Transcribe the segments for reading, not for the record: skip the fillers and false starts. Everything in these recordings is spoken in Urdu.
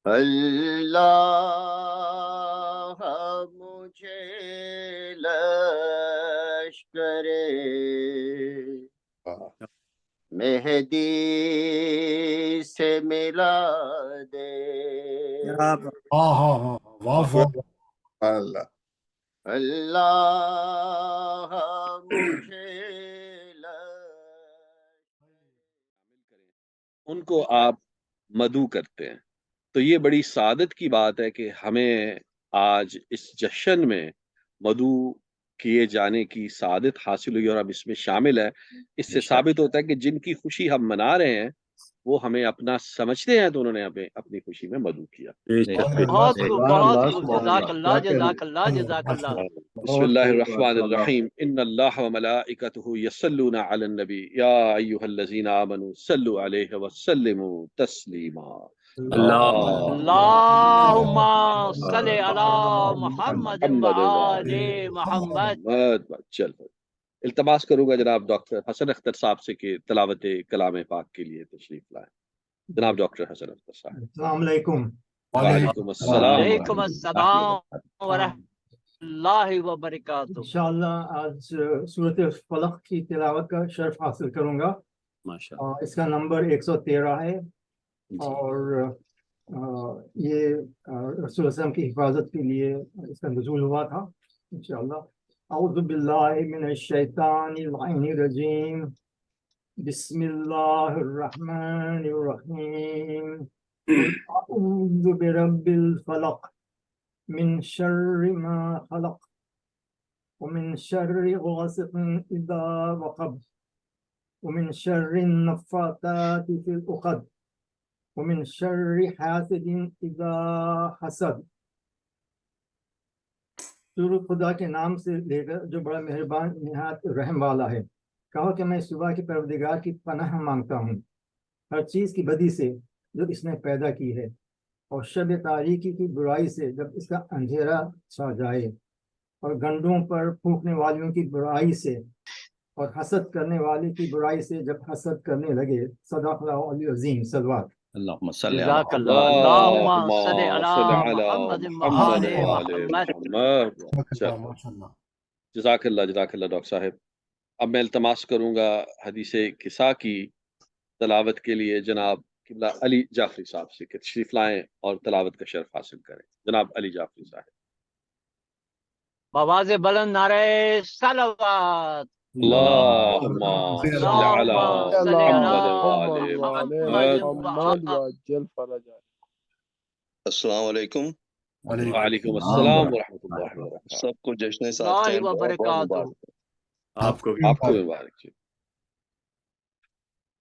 اللہ مجھے لشکر مہدی سے ملا دے، اللہ اللہ مجھے ان کو آپ مدعو کرتے ہیں۔ تو یہ بڑی سعادت کی بات ہے کہ ہمیں آج اس جشن میں مدعو کیے جانے کی سعادت حاصل ہوئی اور ہم اس میں شامل ہیں۔ اس سے ثابت ہوتا ہے کہ جن کی خوشی ہم منا رہے ہیں وہ ہمیں اپنا سمجھتے ہیں، تو انہوں نے ہمیں اپنی خوشی میں مدعو کیا۔ بہت خوب، بہت خوب، جزاک اللہ، جزاک اللہ، جزاک اللہ۔ بسم اللہ الرحمن الرحیم، ان اللہ وملائکتہ یصلون علی النبی یا ایھا الذین آمنوا صلوا علیہ وسلموا تسلیما۔ اللہم صلی علی محمد وآل محمد۔ چل التماس کروں گا جناب ڈاکٹر حسن اختر صاحب سے کہ تلاوت کلام پاک کے لیے تشریف لائیں۔ جناب ڈاکٹر حسن اختر صاحب۔ السلام علیکم۔ وعلیکم السلام وعلیکم السلام ورحمۃ اللہ وبرکاتہ۔ انشاءاللہ آج سورۃ فلق کی تلاوت کا شرف حاصل کروں گا۔ اس کا نمبر 113 ہے، اور یہ رسول اللہ علیہ وسلم کی حفاظت کے لیے اس کا نزول ہوا تھا۔ انشاءاللہ اعوذ باللہ من الشیطان اللعین الرجیم، بسم اللہ الرحمن الرحیم، قل اعوذ برب الفلق من شر ما خلق ومن شر غاسق اذا وقب ومن شر النفاثات في العقد ومن شر حاسد اذا حسد۔ شروع خدا کے نام سے لے کر جو بڑا مہربان نہایت رحم والا ہے۔ کہو کہ میں صبح کے پروردگار کی پناہ مانگتا ہوں ہر چیز کی بدی سے جو اس نے پیدا کی ہے، اور شب تاریکی کی برائی سے جب اس کا اندھیرا چھا جائے، اور گنڈوں پر پھونکنے والیوں کی برائی سے، اور حسد کرنے والے کی برائی سے جب حسد کرنے لگے۔ صدق اللہ علیہ عظیم۔ صلوات۔ اللہم صلی جزاک علی اللہ، اللہم صلی علی محمد محمد وآل محمد۔ جزاک اللہ ڈاکٹر صاحب۔ اب میں التماس کروں گا حدیث کسا کی تلاوت کے لیے جناب قبلہ علی جعفری صاحب سے کہ تشریف لائیں اور تلاوت کا شرف حاصل کریں۔ جناب علی جعفری صاحب۔ بآواز بلند نعرہ صلوات۔ اللہم صلی علی محمد محمد وعجل فرجہ۔ السلام علیکم۔ وعلیکم السلام ورحمۃ اللہ وبرکاتہ۔ سب کو جشن اللہ ساتھ وبرکاتہ۔ آپ کو مبارک جی۔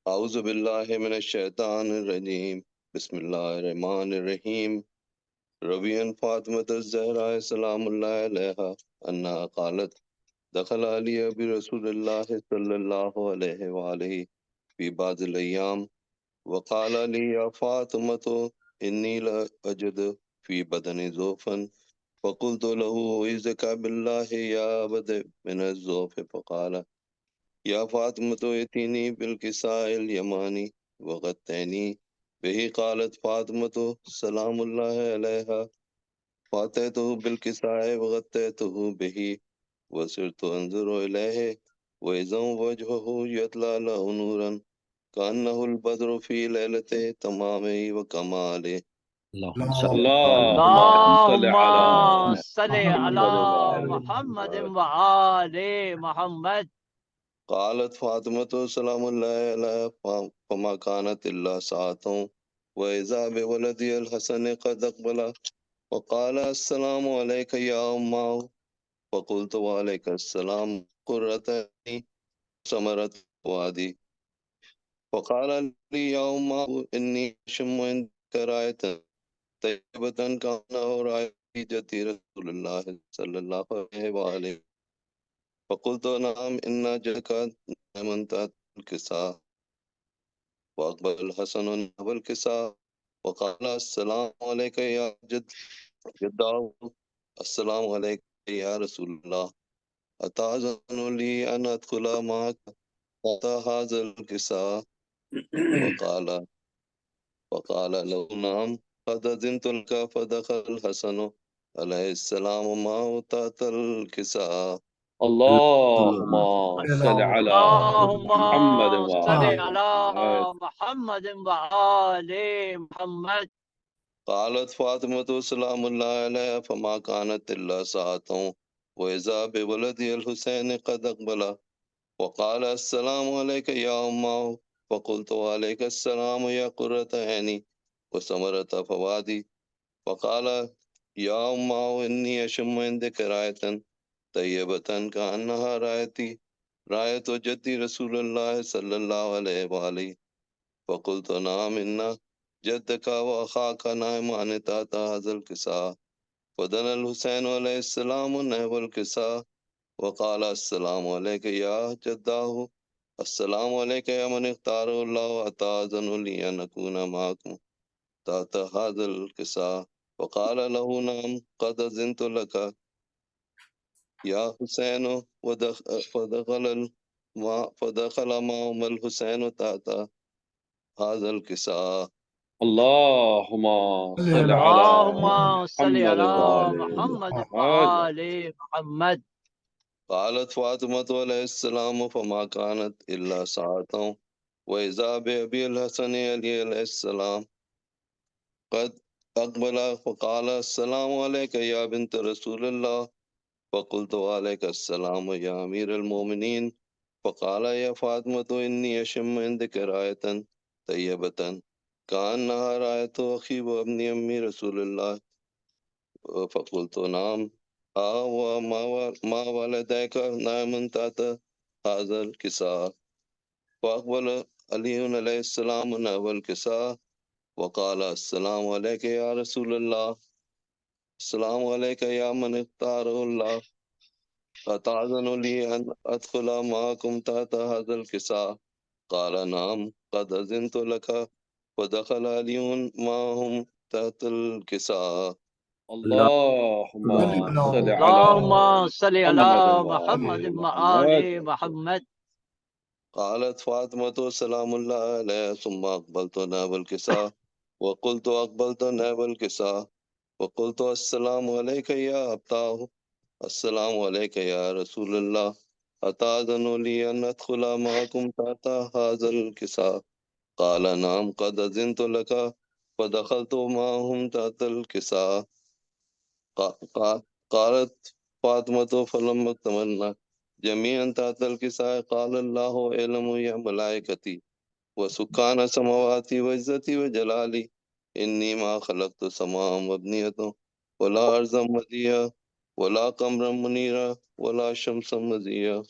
اعوذ باللہ من الشیطان الرجیم، بسم اللہ الرحمن الرحیم۔ روین فاطمۃ الزہرا سلام اللہ علیہا انہا قالت دخل علی برسول اللہ صلی اللہ علیہ وآلہ فی بعض الایام وقال لی یا فاطمۃ انی لاجد فی بدنی ضعفا فقلت له اعوذک باللہ یا ابد من الضعف فقال یا فاطمۃ اتینی بالکساء الیمانی وغطینی بہ قالت فاطمۃ سلام اللہ علیہا فاتیتہ بالکساء وغطیتہ بہ وصرت انظر الیہ واذا وجهه یطلع له نورا کانہ البدر فی لیلۃ تمامہ وکمالہ۔ اللہم صلی اللہم صلی علی محمد وآل محمد۔ قالت فاطمۃ سلام اللہ علیہ فما كانت الا ساعة واذا بولدی الحسن قد اقبل وقال السلام علیک یا امہ فقلت وعلیک السلام قرۃ عینی ثمرۃ فؤادی فقال لی یا امہ انی اشم عندک رائحۃ طیبۃ کانہ رائحۃ رسول اللہ صلی اللہ علیہ وآلہ فقلت نعم ان جلک من تحت الكساء واقبل الحسن نحو الكساء وقال السلام علیک یا جدہ السلام علیک یا رسول اللہ اتأذن لی ان ادخل معک تحت هذا الكساء وقال له نعم قد أذنت لك فدخل الحسن عليه السلام معه تحت الكساء. اللهم صل على اللهم محمد صل وعلى على محمد. محمد وآل محمد. قالت فاطمة سلام الله عليها فما كانت إلا ساعة وإذا بولدي الحسين قد أقبل وقال السلام عليك يا أمه، فقلت وعليك السلام يا قرة عيني وثمرة فؤادي. فقال يا أمه إني أشم عندك راية طيبة كأنها راية جدي رسول الله صلى الله عليه وآله. فقلت نعم إن جدك وأخاك نائمان تحت هذا الكساء. فدنا الحسين عليه السلام نحو الكساء وقال السلام عليك يا جداه، السلام عليك يا من اختاره الله وأتأذن لي أن أكون معكم تحت هذا الكساء. وقال له نعم قد أذنت لك يا حسين. فدخل معهم الحسين تحت هذا الكساء. اللهم صل على اللهم صل محمد على وآل محمد محمد. وآل محمد. قالت فاطمة عليه السلام فما كانت إلا ساعة وإذا بأبي الحسن علي عليه السلام قد أقبل فقال السلام عليك يا بنت رسول الله. فقلت وعليك السلام يا أمير المؤمنين. فقال يا فاطمة إني أشم عندك راية طيبة كأنها راية أخي وابن أمي رسول الله. فقلت نعم وما والديك نائم تحت هذا الكساء. فأقبل علي عليه السلام نحو الكساء وقال السلام عليك يا رسول الله، السلام عليك يا من اختاره الله، أتأذن لي أن أدخل معكم تحت هذا الكساء؟ قال نعم قد أذنت لك. ودخل علي معهم تحت الكساء. اللهم صل على اللهم صل محمد على وآل محمد محمد. وآل محمد. قالت فاطمة سلام الله عليها ثم أقبلت نحو الكساء وقلت أقبلت نحو الكساء وقلت السلام عليك يا أبتاه، السلام عليك يا رسول الله، أتأذن لي أن أدخل معكم تحت هذا الكساء؟ قال نعم قد أذنت لك. فدخلت معهم تحت الكساء. قالت فاطمة فلما اكتملنا جميعا تحت الكساء قال الله اعلموا يا ملائكتي وسكان سماواتي وعزتي وجلالي إني ما خلقت سماء مبنية ولا أرضا مديا ولا قمرا منيرا ولا شمسا مزيا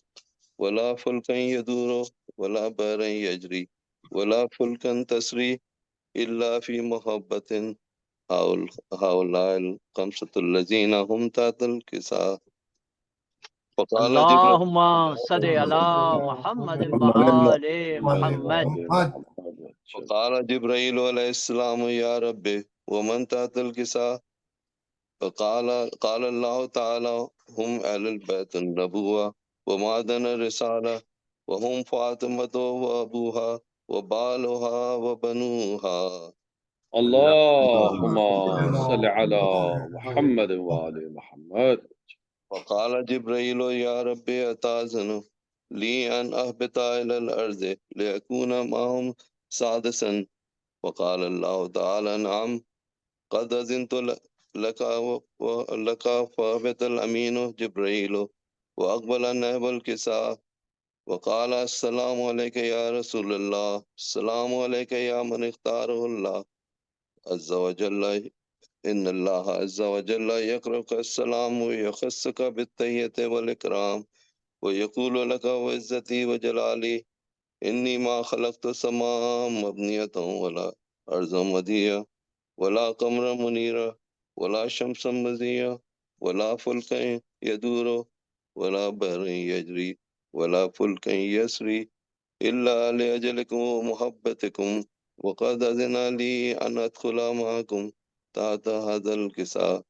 ولا فلكا يدور ولا بحرا يجري ولا فلكا تسري إلا في محبة هؤلاء الخمسة الذين هم تحت الكساء. فقال جبريل اللهم صل على محمد وآل محمد. فقال جبريل عليه السلام يا ربي ومن تحت الكساء؟ قال الله تعالى هم أهل البيت النبوة ومعدن الرسالة وهم فاطمة وأبوها وبالها وبنوها. اللهم صل على محمد وآل محمد. وقال جبريل يا ربي أتأذن لي أن أهبط إلى الأرض لأكون معهم سادسا؟ وقال الله تعالى نعم قد أذنت لك. فهبط الأمين جبريل وأقبل نحو الكساء وقال السلام عليك يا رسول الله، السلام عليك يا من اختاره الله عز وجل. إن الله عز وجل يقرأك السلام ويخصك بالتحية والإكرام ويقول لك وعزتي وجلالي إني ما خلقت سماء مبنية ولا أرضا مدية ولا قمرا منيرا ولا شمسا مزيا ولا فلكا يدور ولا بحر يجري ولا فلكا يسري إلا لأجلكم ومحبتكم وقد أذن لي أن أدخل معكم تحت هذا الكساء.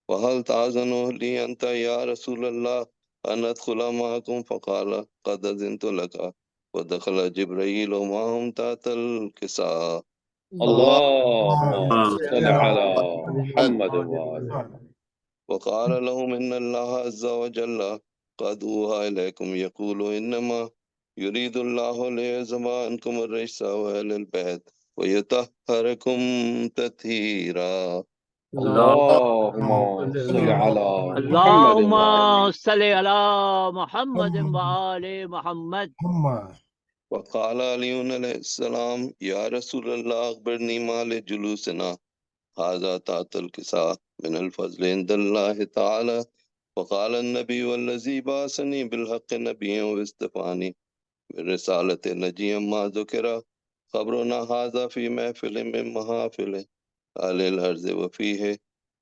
وهل تأذن لي أنت يا رسول الله أن أدخل معكم؟ فقال قد أذنت لك. ودخل جبريل معهم تحت الكساء. اللهم صل على محمد وآل وقال لهم إن الله عز وجل قد أوحى إليكم يقول إنما يريد الله ليعزم عنكم الرجس وأهل البيت ويطهركم تطهيرا. اللهم صل على محمد اللهم وآل صل على محمد وآل محمد. وقال علي عليه السلام يا رسول الله أخبرني ما لجلوسنا هذا تحت الكساء من الفضل عند الله تعالى. وقال النبي والذي بعثني بالحق نبيا واصطفاني بالرسالة نجيا ما ذكر خبرنا هذا في محفل من محافل أهل الأرض وفيه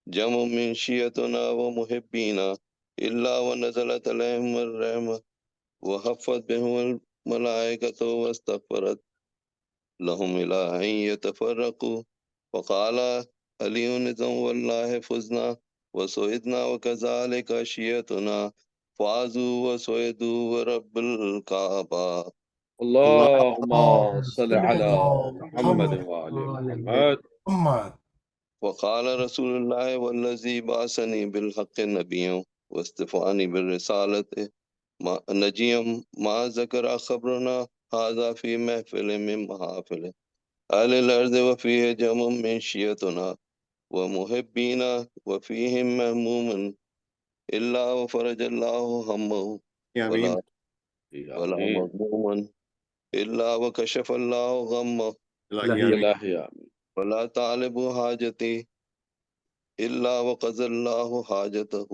جمع من شيعتنا ومحبينا إلا ونزلت عليهم الرحمة وحفت بهم الملائكة واستغفرت لهم إلى أن يتفرقوا. وقال علي نظام والله فزنا وسعدنا وكذلك شيعتنا فازوا وسعدوا ورب الكعبة. اللهم صل على محمد وآل محمد. وقال رسول الله والذي بعثني بالحق نبيا واصطفاني بالرسالة نجيا ما ذكر خبرنا هذا في محفل من محافل أهل الأرض وفيه جمع من شيعتنا ومحبينا وفيهم مهموم إلا وفرج الله همه ولا مظلوما إلا وكشف الله غمه إلهي آمين. ولا تعلب حاجتي إلا وقضى الله حاجته.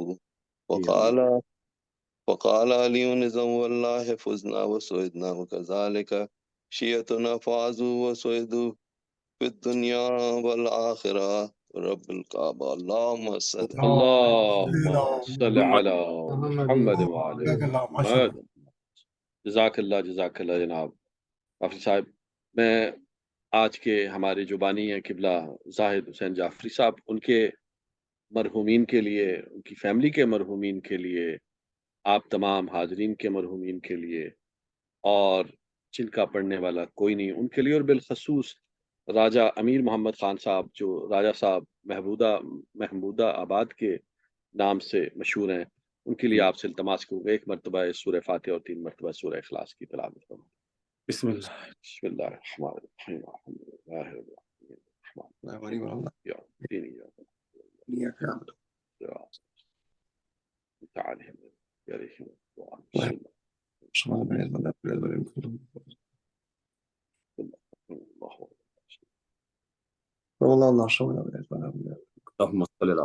وقال علي نظام والله فزنا وسعدنا وكذلك شيعتنا فازوا وسعدوا في الدنيا والآخرة رب الكعبة. اللهم صل على محمد وآل محمد. جزاک اللہ جناب حافظ صاحب. میں آج کے ہمارے جو بانی ہیں قبلہ زاہد حسین جعفری صاحب، ان کے مرحومین کے لیے، ان کی فیملی کے مرحومین کے لیے، آپ تمام حاضرین کے مرحومین کے لیے، اور جن کا پڑھنے والا کوئی نہیں ان کے لیے، اور بالخصوص راجہ امیر محمد خان صاحب جو راجہ صاحب محمودہ آباد کے نام سے مشہور ہیں، ان کے لیے آپ سے التماس کروں گا ایک مرتبہ سورہ فاتحہ اور 3 مرتبہ سورہ اخلاص کی تلاوت کروں. بسم اللہ الرحمن الرحیم الحمد للہ رب العالمین اللهم صل على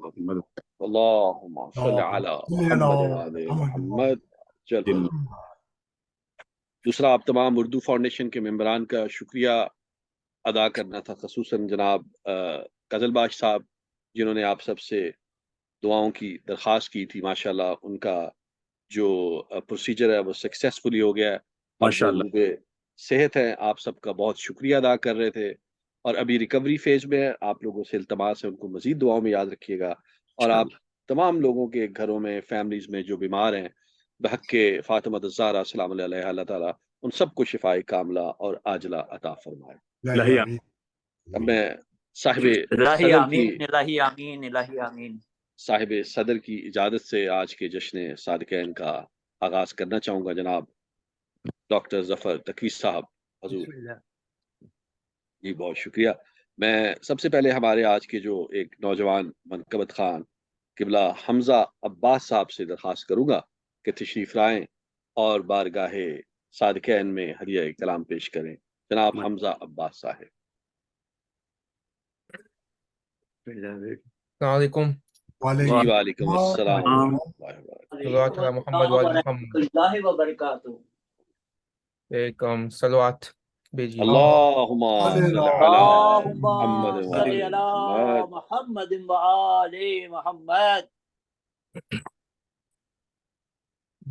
محمد. اللهم صل على محمد محمد. دوسرا، آپ تمام اردو فاؤنڈیشن کے ممبران کا شکریہ ادا کرنا تھا، خصوصاً جناب قزل باش صاحب جنہوں نے آپ سب سے دعاؤں کی درخواست کی تھی. ماشاءاللہ ان کا جو پروسیجر ہے وہ سکسیسفلی ہو گیا ہے، ماشاءاللہ صحت ہے. آپ سب کا بہت شکریہ ادا کر رہے تھے، اور ابھی ریکوری فیز میں ہے. آپ لوگوں سے التماس ہے ان کو مزید دعاؤں میں یاد رکھیے گا، اور آپ تمام لوگوں کے گھروں میں، فیملیز میں جو بیمار ہیں، بحق کے فاطمہ الزہرا سلام علیہ اللہ تعالیٰ ان سب کو شفائے کاملہ اور عاجلہ عطا فرمائے. اب میں صاحب صدر کی اجازت سے آج کے جشن صادقین کا آغاز کرنا چاہوں گا. جناب ڈاکٹر ظفر تقوی صاحب حضور. جی بہت شکریہ. میں سب سے پہلے ہمارے آج کے جو ایک نوجوان منقبت خان قبلہ حمزہ عباس صاحب سے درخواست کروں گا کہ تشریف لائیں اور بارگاہ صادقین میں ہدیہ کلام پیش کریں. جناب حمزہ عباس صاحب. السلام علیکم. وعلیکم السلام محمد صلوات بھیجیے. اللہم صل علی محمد وآل محمد.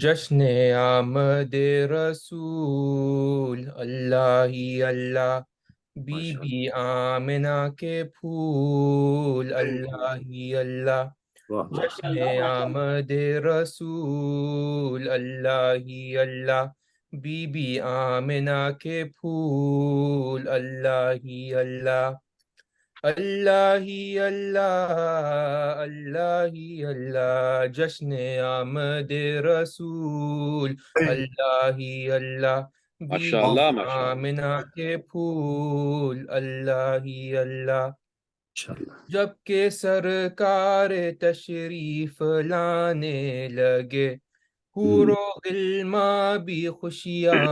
جشن آمد رسول اللہ ہی اللہ، بی بی آمنہ کے پھول اللہ ہی اللہ. جشن آمد رسول اللہ ہی اللہ، بی بی آمنہ کے پھول اللہ ہی اللہ اللہ ہی اللہ اللہ ہی اللہ جشن آمد رسول اللہ ہی اللہ بی ماشاء بی اللہ ماشاء اللہ آمنہ کے پھول اللہ ہی اللہ جب کہ سرکار تشریف لانے لگے حور و غلما بھی خوشیاں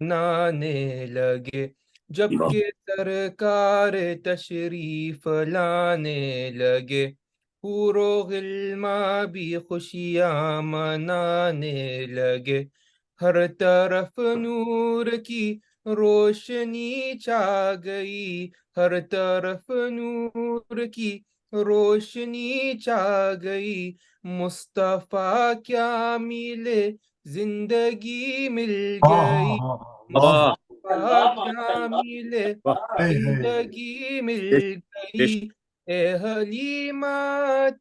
منانے لگے جب کہ سرکار تشریف لانے لگے حور و غلما بھی خوشیاں منانے لگے ہر طرف نور کی روشنی چھا گئی ہر طرف نور کی روشنی چھا گئی مصطفیٰ کیا ملے زندگی مل گئی مصطفیٰ کیا ملے زندگی مل گئی اے حلیمہ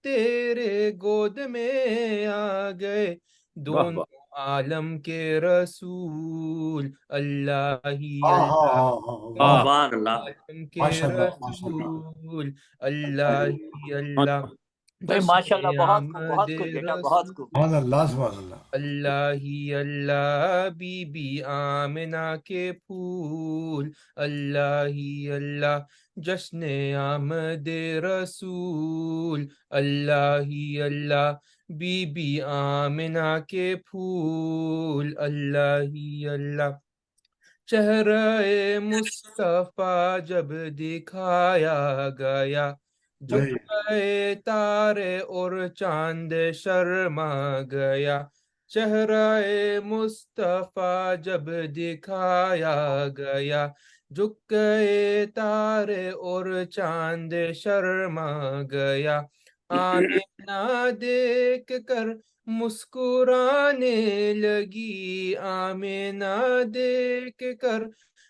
تیرے گود میں آ گئے دونوں عالم کے رسول اللہ ہی اللہ سبحان اللہ عالم کے رسول اللہ ہی اللہ ماشاء اللہ، جشن بہت خوب، آمد بہت خوب بیٹا، بہت خوب۔ رسول اللہ ہی اللہ بی بی آمنہ کے پھول اللہ ہی اللہ جشن آمد رسول اللہ ہی اللہ بی بی آمنہ کے پھول اللہ ہی اللہ چہرہ مصطفیٰ جب دکھایا گیا جھک گئے تارے اور چاند شرما گیا چہرہ مصطفیٰ جب دکھایا گیا جھک گئے تارے اور چاند شرما گیا آمینہ دیکھ کر مسکرانے لگی آمینہ دیکھ کر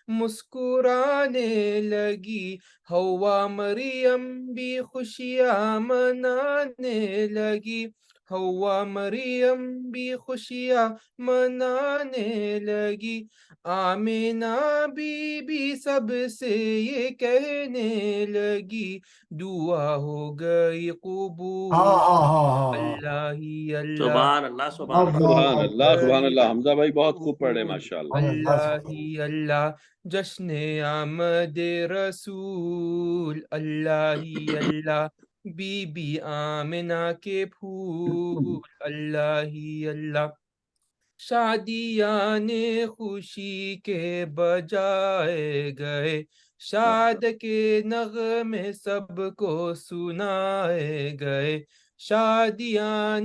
مسکرانے لگی حوا مریم بھی خوشیاں منانے لگی حوا مریم بھی خوشیاں منانے لگی آمینہ بی بی سب سے یہ کہنے لگی دعا ہو گئی قبول اللہ ہی اللہ سبحان اللہ، سبحان اللہ۔ سبحان اللہ حمزہ بھائی بہت خوب پڑھ رہے ماشاء اللہ اللہ ہی اللہ جشن آمد رسول اللہ ہی اللہ بی بی آمنہ کے پھول اللہ ہی اللہ شادیاں خوشی کے بجائے گئے شاد کے نغمے سب کو سنائے گئے شادیاں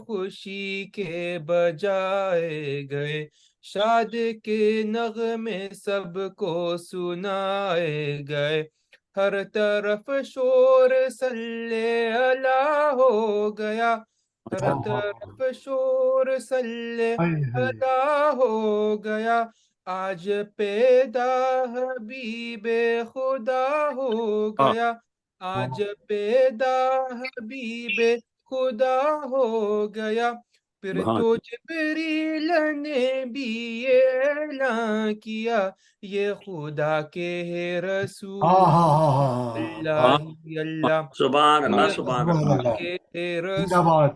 خوشی کے بجائے گئے شاد کے نغمے سب کو سنائے گئے ہر طرف شور صلی اللہ ہو گیا ہر طرف شور صلی اللہ ہو گیا آج پیدا حبیب خدا ہو گیا آج پیدا حبیب خدا ہو گیا پھر تو جبریل نے بھی یہ اعلان کیا یہ خدا کے ہے رسول اللہ ہی اللہ سبحان اللہ، یہ سبحان خدا اللہ۔ کے ہے رسول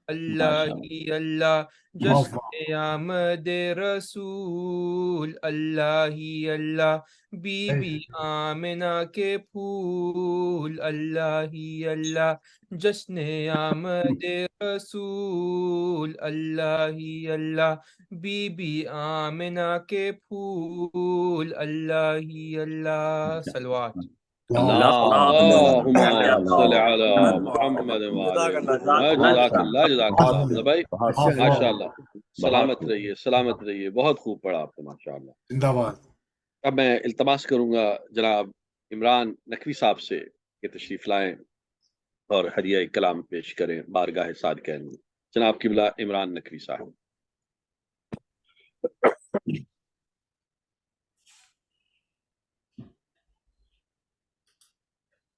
اللہ ہی اللہ جشن آمد رسول اللہ ہی اللہ بی بی آمنہ کے پھول اللہ ہی اللہ جشن آمد رسول اللہ ہی اللہ بی بی آمنہ کے پھول اللہ ہی اللہ صلوات اللہم صل علی محمد وعلی محمد جزاک اللہ حمزہ بھائی ماشاء اللہ سلامت رہیے بہت خوب پڑھا آپ نے ماشاء اللہ اب میں التماس کروں گا جناب عمران نقوی صاحب سے کہ تشریف لائیں اور ہدیہ کلام پیش کریں بارگاہ صادقین میں جناب قبلہ عمران نقوی صاحب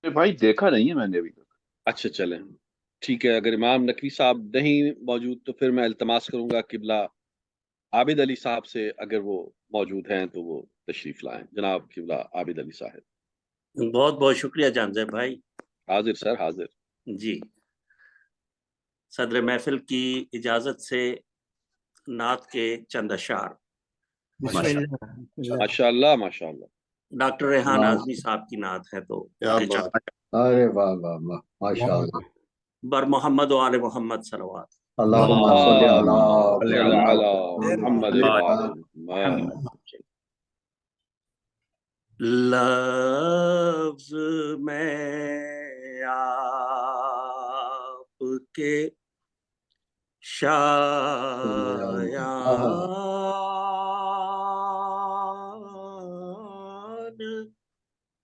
بھائی دیکھا نہیں ہے میں نے ابھی تک اچھا چلیں ٹھیک ہے اگر امام نقوی صاحب نہیں موجود تو پھر میں التماس کروں گا قبلہ عابد علی صاحب سے اگر وہ موجود ہیں تو وہ تشریف لائیں. جناب قبلہ عابد علی صاحب. بہت بہت شکریہ جان زیب بھائی. حاضر سر حاضر. جی صدر محفل کی اجازت سے نعت کے چند اشعار. ماشاء اللہ ماشاء اللہ. ڈاکٹر ریحان اعظمی صاحب کی نعت ہے تو ارے واہ واہ واہ ماشاء اللہ. بر محمد و آل محمد صلوات. اللہم صلی علی محمد لفظ میں آپ کے شایان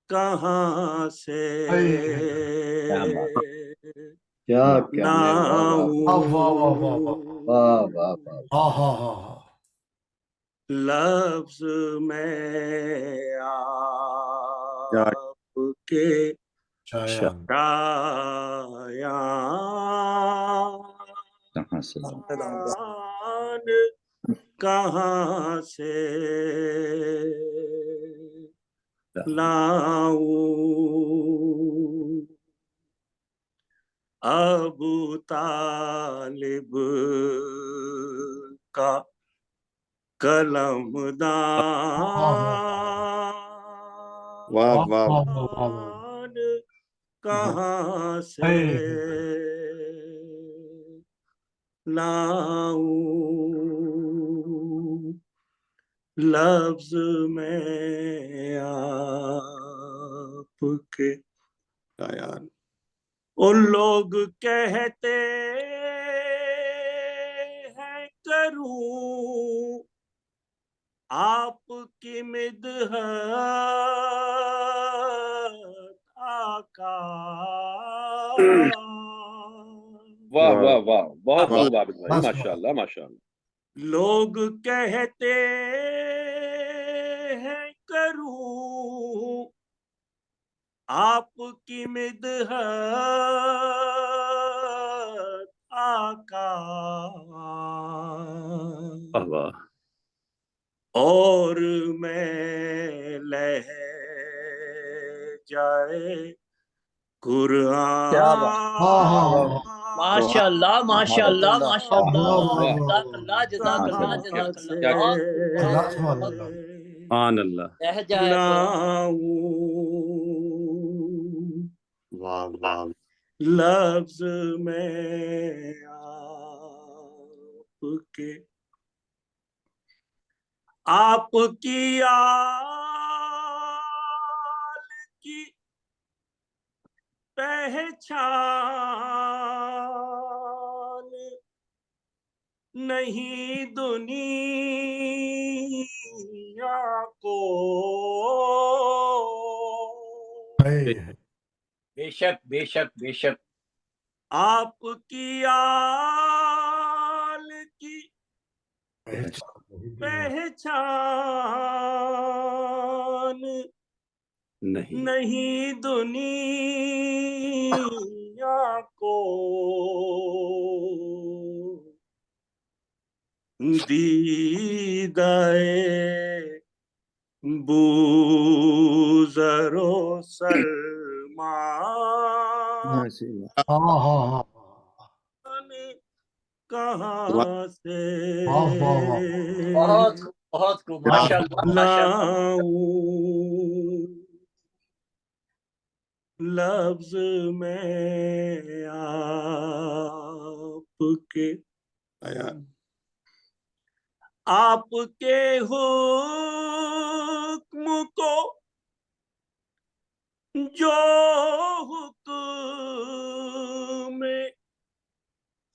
کہاں سے لفظ میں آپ کے شایان کہاں سے لاؤں. ابو طالب کا قلم دان کہاں سے لاؤں. لفظ میں آپ کے شایان. ان لوگ کہتے ہیں کروں آپ کی مدحت آقا. واہ واہ واہ بہت خوب عابد بھائی ماشاء اللہ ماشاء اللہ. لوگ کہتے ہیں کروں آپ کی مدحت آقا. اور میں لہجۂ قرآن ماشاء اللہ ماشاء اللہ ماشاء اللہ. جزاک اللہ جزاک اللہ جزاک اللہ. سبحان اللہ. لفظ میں آپ کی آل کی پہچان نہیں دنیا کو. بے شک بے شک بے شک. آپ کی آل کی پہچان نہیں دنیا کو. دیدائے بوذر و سلمان کہاں سے بہت بہت خوب ماشاء اللہ ماشاء اللہ. لاؤں. لفظ میں آپ کے آپ کے حکم کو جو حکم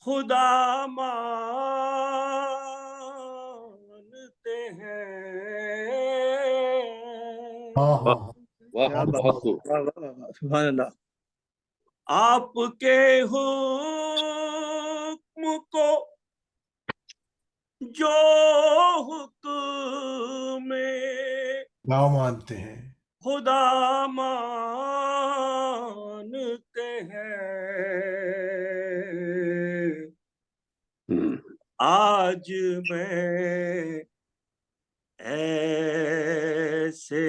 خدا مانتے ہیں. بہت خوب. سبحان اللہ. آپ کے حکم کو جو حکم مانتے ہیں خدا مانتے ہیں. آج میں ایسے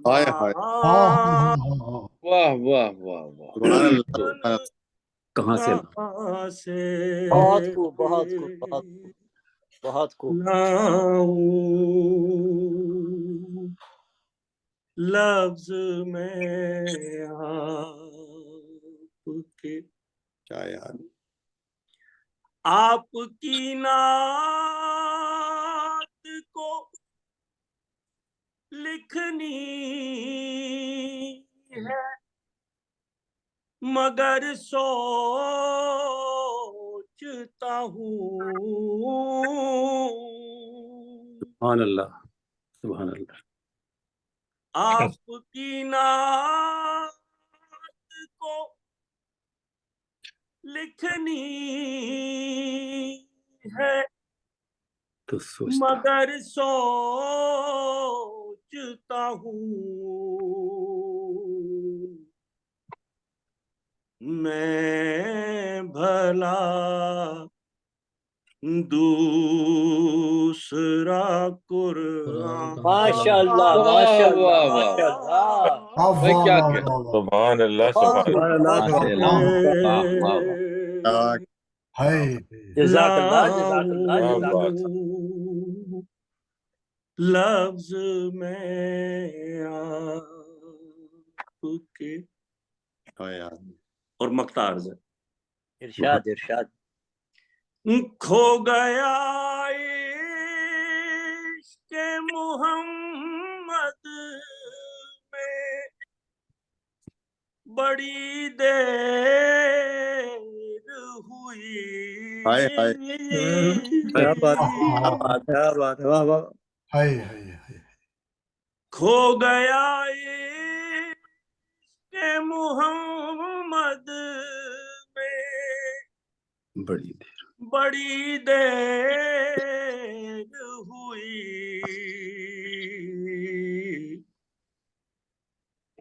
ہائے ہائے مسلمان واہ واہ واہ واہ سبحان اللہ کہاں سے کہاں سے بہت خوب، بہت خوب، بہت خوب، بہت خوب. لاؤں لفظ میں آپ کے، کیا یار آپ کی نعت کو لکھنی ہے، مگر سوچتا ہوں سبحان اللہ، سبحان اللہ. آپ کی نعت کو لکھنی ہے، تو سوچتا مگر سوچتا ہوں میں بھلا دوسرا قرآن ماشاء اللہ، ماشاء اللہ، ماشاء اللہ. بھائی کیا کیا سبحان اللہ، بہت سبحان خوب، بہت سے خوب. واہ واہ واہ واہ. جزاک اللہ، جزاک اللہ، کیا جزاک بات اللہ. لفظ میں آپ کے ہائے یار اور مقطع عرض ہے. ارشاد، ارشاد. کھو گیا عشق محمد میں بڑی دیر ہوئی، ہائے ہائے کیا بات ہے، کیا بات ہے، واہ واہ. کھو گیا عشق محمد میں بڑی دیر بڑی دیر ہوئی،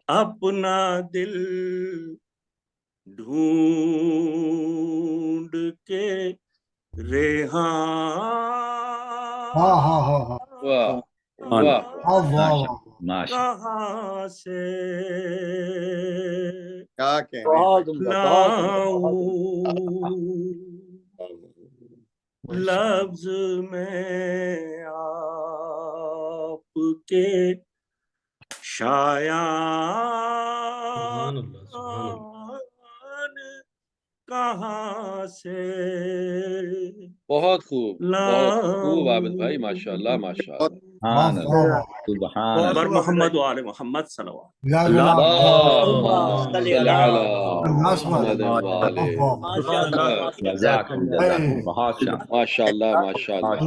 اپنا دل ڈھونڈ کے ریحان واہ واہ ماشاء کہاں سے کیا کہیں بہت عمدہ، بہت عمدہ، بہت عمدہ. لاؤں لفظ میں آپ کے شایان کہاں سے بہت خوب بہت خوب عابد بھائی ماشاء اللہ ماشاء اللہ. سبحان اللہ، سبحان بر اللہ. محمد و آل محمد صلوات. اللهم صل صل علی على محمد وآل ماشاء اللہ، ماشاء اللہ. جزاکم جزاکم، بہت شاء ماشاء اللہ ماشاء اللہ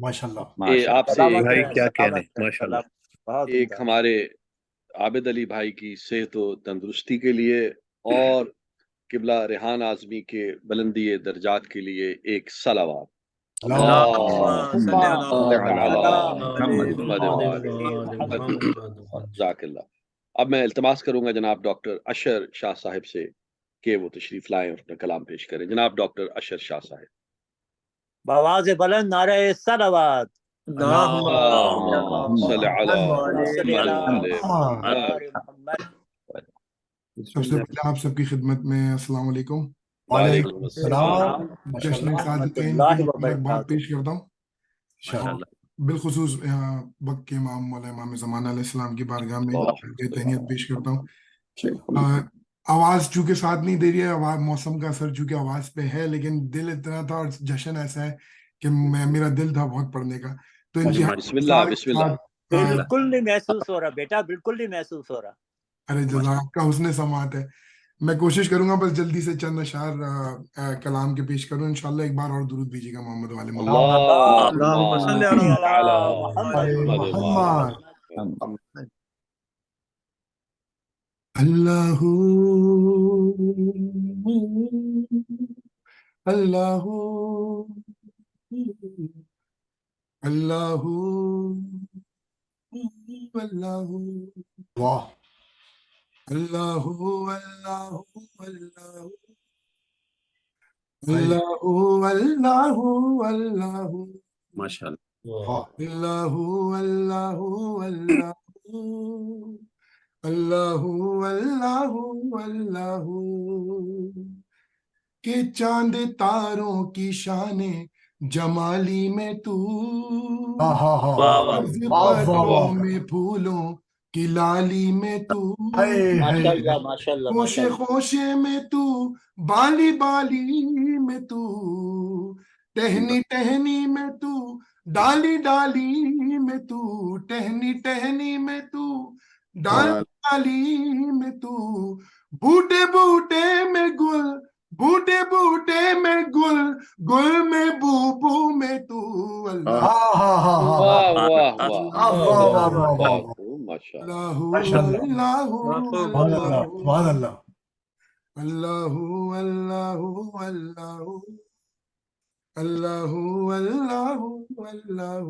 ماشاء اللہ. ماشاء آپ سے سلامت بھائی رہیں، کیا کہنے، سلامت رہیں، ماشاء اللہ. سلامت. بہت ایک عمدہ. ہمارے عابد علی بھائی کی صحت و تندرستی کے لیے اور قبلہ ریحان اعظمی کے بلندی درجات کے لیے ایک صلوات. اللهم صل على محمد محمد وآل محمد. جزاک اللہ. اب میں التماس کروں گا جناب ڈاکٹر اشر شاہ صاحب سے کہ وہ تشریف لائیں اور اپنا کلام پیش کریں. جناب ڈاکٹر اشر شاہ صاحب. بآواز بلند نعرہ صلوات. اللهم صل على صل محمد علی وآل محمد. محمد. سب سے پہلے آپ سب کی خدمت میں السلام علیکم. وعلیکم السلام. جشن ورحمۃ صادقین کی اللہ مبارکباد وبرکاتہ. پیش کرتا ہوں. ماشاء اللہ. بالخصوص وقت کے امام مولانا امام زمانہ علیہ السلام کی بارگاہ میں تہنیت پیش کرتا ہوں. آواز چونکہ ساتھ نہیں دے رہی ہے، آواز موسم کا اثر چونکہ آواز پہ ہے، لیکن دل اتنا تھا اور جشن ایسا ہے کہ میرا دل تھا بہت پڑھنے کا. تو بسم اللہ بسم اللہ. بالکل نہیں محسوس ہو رہا بیٹا، بالکل نہیں محسوس ہو رہا. ارے جزاک کا حسن سماعت ہے. میں کوشش کروں گا بس جلدی سے چند اشعار کلام کے پیش کروں. انشاءاللہ ایک بار اور درود بھیجیے گا محمد والے محمد. اللهم صل صل علی على محمد. محمد. اللہ اللہ اللہ اللہ واہ اللہ اللہ اللہ اللہ اللہ اللہ ماشاء اللہ اللہ اللہ اللہ اللہ اللہ کہ چاند تاروں کی شان جمالی میں تو پتوں میں پھولوں کی لالی میں تو خوشے خوشے میں تو بالی بالی میں تو ٹہنی ٹہنی میں تو ڈالی ڈالی میں تو ٹہنی ٹہنی میں تو ڈالی ڈالی میں تو بوٹے بوٹے میں گل بوٹے بوٹے میں گل گل میں بو بو میں تو اللہ واہ واہ واہ ماشاء اللہ اللہ اللہ اللہ اللہ اللہ اللہ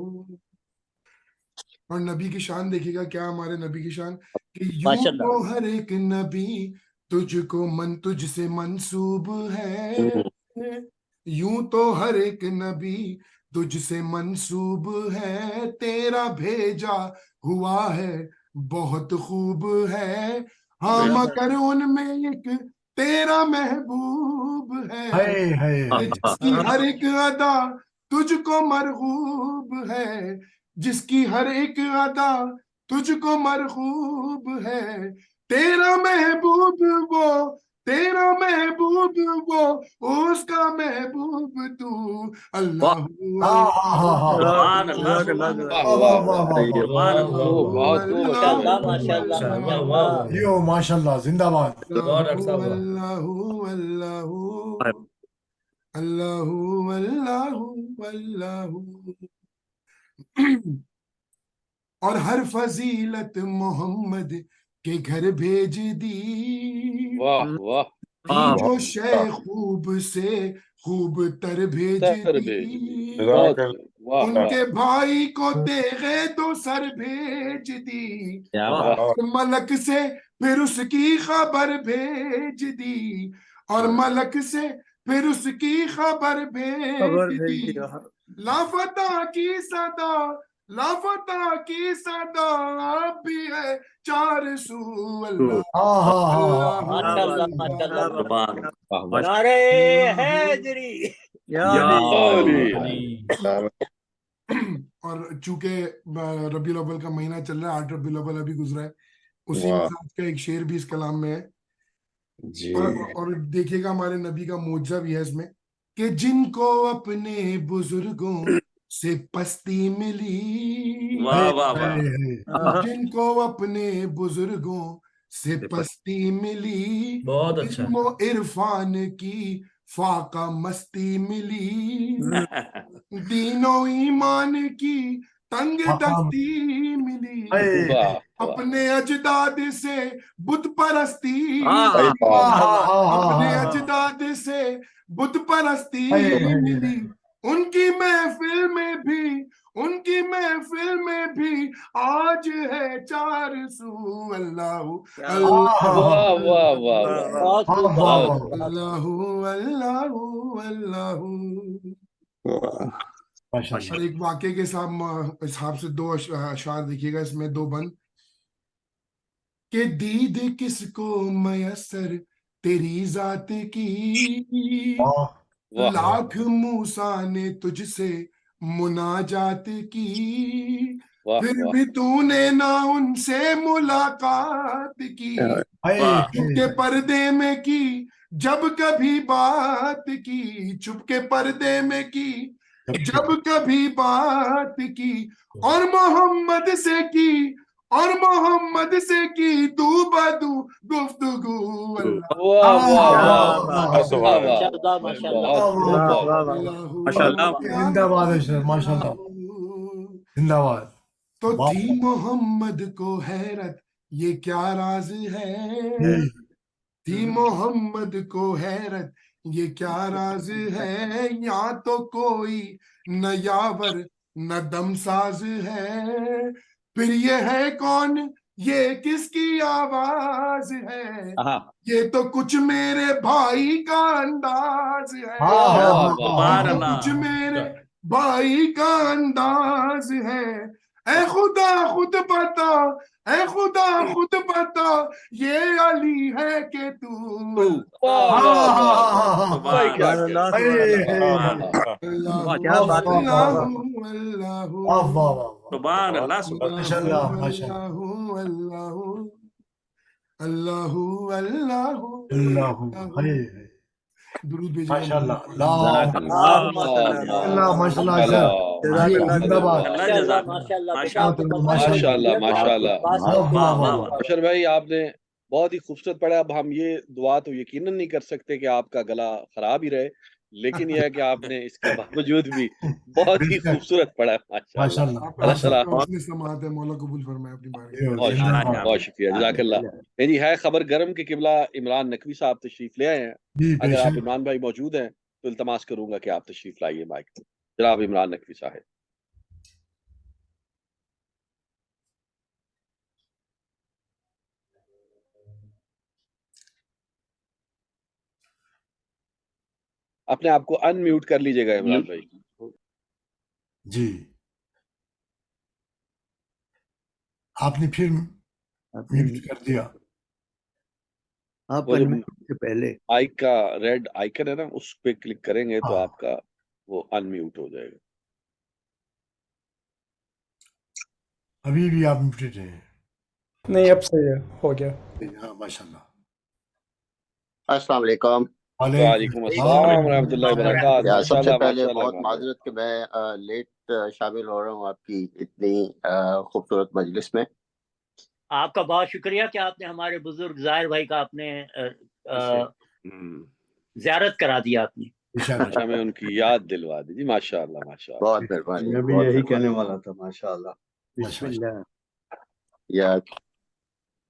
اور نبی کی شان دیکھیے گا کیا ہمارے نبی کی شان کہ یوں تو ہر ایک نبی تجھ سے منسوب ہے یوں تو ہر ایک نبی تجھ سے منسوب ہے تیرا بھیجا ہوا ہے بہت خوب ہے ہاں مگر ان میں ایک تیرا محبوب ہے جس کی ہر ایک ادا تجھ کو مرغوب ہے جس کی ہر ایک ادا تجھ کو مرغوب ہے تیرا محبوب وہ تیرا محبوب وہ اس کا محبوب تو اللہ ماشاء اللہ زندہ باد اللہ اللہ اللہ اللہ اور ہر فضیلت محمد کے گھر بھیج دی واہ واہ جو شے خوب سے خوب تر بھیج دی ان کے بھائی کو تیغے دو سر بھیج دی ملک سے پھر اس کی خبر بھیج دی اور ملک سے پھر اس کی خبر بھیج دی لافتہ کی صدا لافتہ کی صدا اب بھی ہے چار سو اللہ نعرہ حیدری اور چونکہ ربیع الاول کا مہینہ چل رہا ہے 8 ربیع الاول ابھی گزرا ہے اسی مزاج کا ایک شعر بھی اس کلام میں ہے اور دیکھیے گا ہمارے نبی کا معجزہ بھی ہے اس میں کہ جن کو اپنے بزرگوں سے پستی ملی جن کو اپنے بزرگوں سے پستی ملی علم و عرفان کی فاقہ مستی ملی دین و ایمان کی تنگ دستی ملی اپنے اجداد سے بت پرستی اپنے اجداد سے بت پرستی ملی ان کی محفل میں بھی آج ہے 400 اللہ اللہ اللہ اللہ اللہ اور ایک واقعے کے حساب سے 2 اشعار دیکھیے گا اس میں 2 بند کہ دید کس کو میسر تیری ذات کی لاکھ موسیٰ نے تجھ سے مناجات کی پھر بھی تو نے نہ ان سے ملاقات کی چھپ کے پردے میں کی جب کبھی بات کی چھپ کے پردے میں کی جب کبھی بات کی اور محمد سے کی دو بدو گفتگو تو تھی محمد کو حیرت یہ کیا راز ہے تھی محمد کو حیرت یہ کیا راز ہے یہاں تو کوئی نہ یاور نہ دم ساز ہے پھر یہ ہے کون یہ کس کی آواز ہے ہاں یہ تو کچھ میرے بھائی کا انداز ہے سبحان یہ اللہ کچھ میرے بھائی کا انداز ہے اے خدا خود بتا اے خدا خود بتا یہ علی ہے کہ تو بھائی کیا سبحان کہہ اللہ کیا بات ہے سبحان اللہ اللہ اللہ درود بھیجیے ماشاءاللہ اللہ جزاک ماشاء اللہ ماشاء اللہ اشر بھائی آپ نے بہت ہی خوبصورت پڑھا. اب ہم یہ دعا تو یقیناً نہیں کر سکتے کہ آپ کا گلا خراب ہی رہے, لیکن یہ ہے کہ آپ نے اس کے باوجود بھی بہت ہی خوبصورت پڑھا. ماشاء اللہ اللہ تعالیٰ مولا قبول فرمائے اپنی بارگاہ بہت شکریہ بہت شکریہ جزاک اللہ. جی ہے خبر گرم کے قبلہ عمران نقوی صاحب تشریف لے آئے ہیں. اگر آپ عمران بھائی موجود ہیں تو التماس کروں گا کہ آپ تشریف لائیے مائک پہ. جناب عمران نقوی صاحب. اپنے آپ کو ان میوٹ کر لیجئے گا عمران بھائی. جی آپ نے پھر میوٹ کر دیا. آپ وہ جو سے پہلے مائک کا ریڈ آئیکن ہے نا اس پہ کلک کریں گے تو آپ کا وہ ان میوٹ ہو جائے گا. ابھی بھی آپ میوٹڈ ہیں. نہیں اب صحیح ہے, ہو گیا. ہاں ماشاء اللہ. السلام علیکم. وعلیکم السلام ورحمۃ اللہ وبرکاتہ. یا ماشاء سب سے اللہ پہلے ماشاء بہت اللہ. معذرت کہ میں لیٹ شامل ہو رہا ہوں آپ کی اتنی خوبصورت مجلس میں. آپ کا بہت شکریہ کہ آپ نے ہمارے بزرگ ظاہر بھائی کا آپ نے زیارت کرا دیا. آپ نے اچھا میں ان کی یاد دلوا دی. جی ماشاء اللہ ماشاء اللہ. بہت مہربانی. میں بھی یہی کہنے والا تھا ماشاء اللہ. بسم اللہ. یا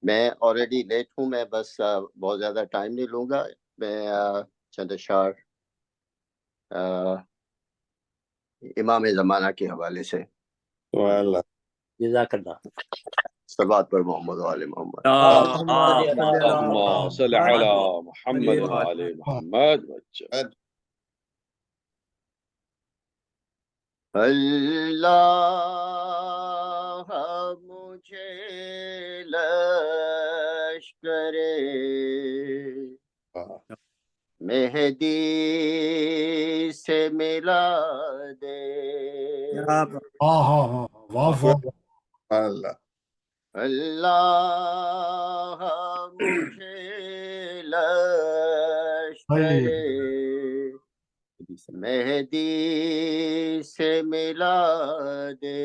میں آلریڈی لیٹ ہوں. میں بس بہت زیادہ ٹائم نہیں لوں گا. میں چند اشعار امام زمانہ کے حوالے سے. جزاک اللہ. صلوات پر محمد و آل محمد. اللہم صل علی محمد و آل محمد. اللہ مجھے لشکر مہدی سے ملا دے. اللہ اللہ مجھے لشکر مہدی سے ملا دے.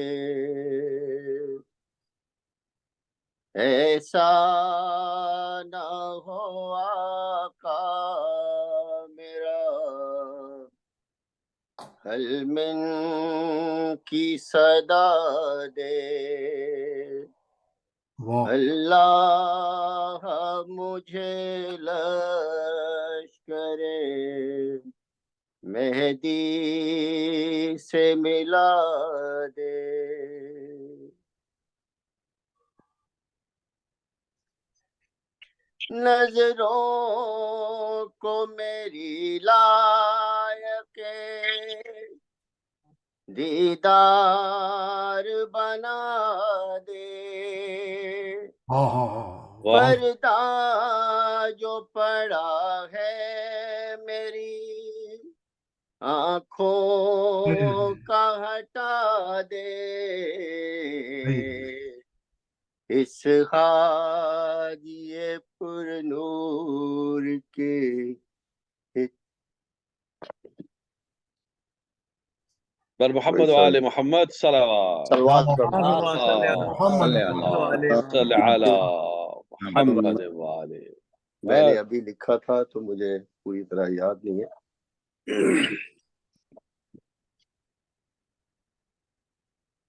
ایسا نہ ہو آقا میرا حل من کی صدا دے. اللہ مجھے لشکر مہدی سے ملا دے. نظروں کو میری لائق دیدار بنا دے. پردہ جو پڑا ہے میری آنکھوں کا ہٹا دے. اس حاجی پر نور کے بر محمد و آل محمد صلوات. صلوات پر صل علی محمد و آل. میں نے ابھی لکھا تھا تو مجھے پوری طرح یاد نہیں ہے.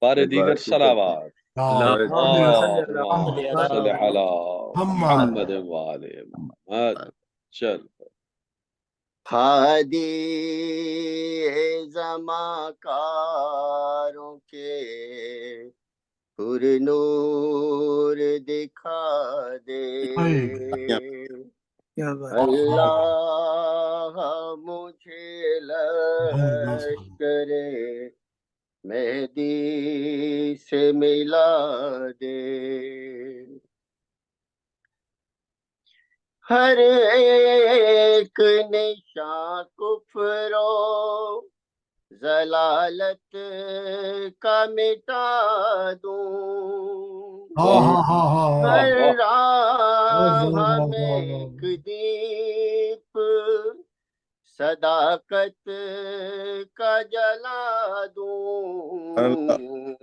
بار دیگر صلوات. صل علی محمد و آل محمد. چل ہادی زماں کاروں کے پر نور دکھا دے کیا بات اللہ مجھے لشکر مہدی سے ملا دے ہر ایک نشان کفر و ضلالت کا مٹا دوں ہر راہ میں ایک دیپ صداقت کا جلا دوں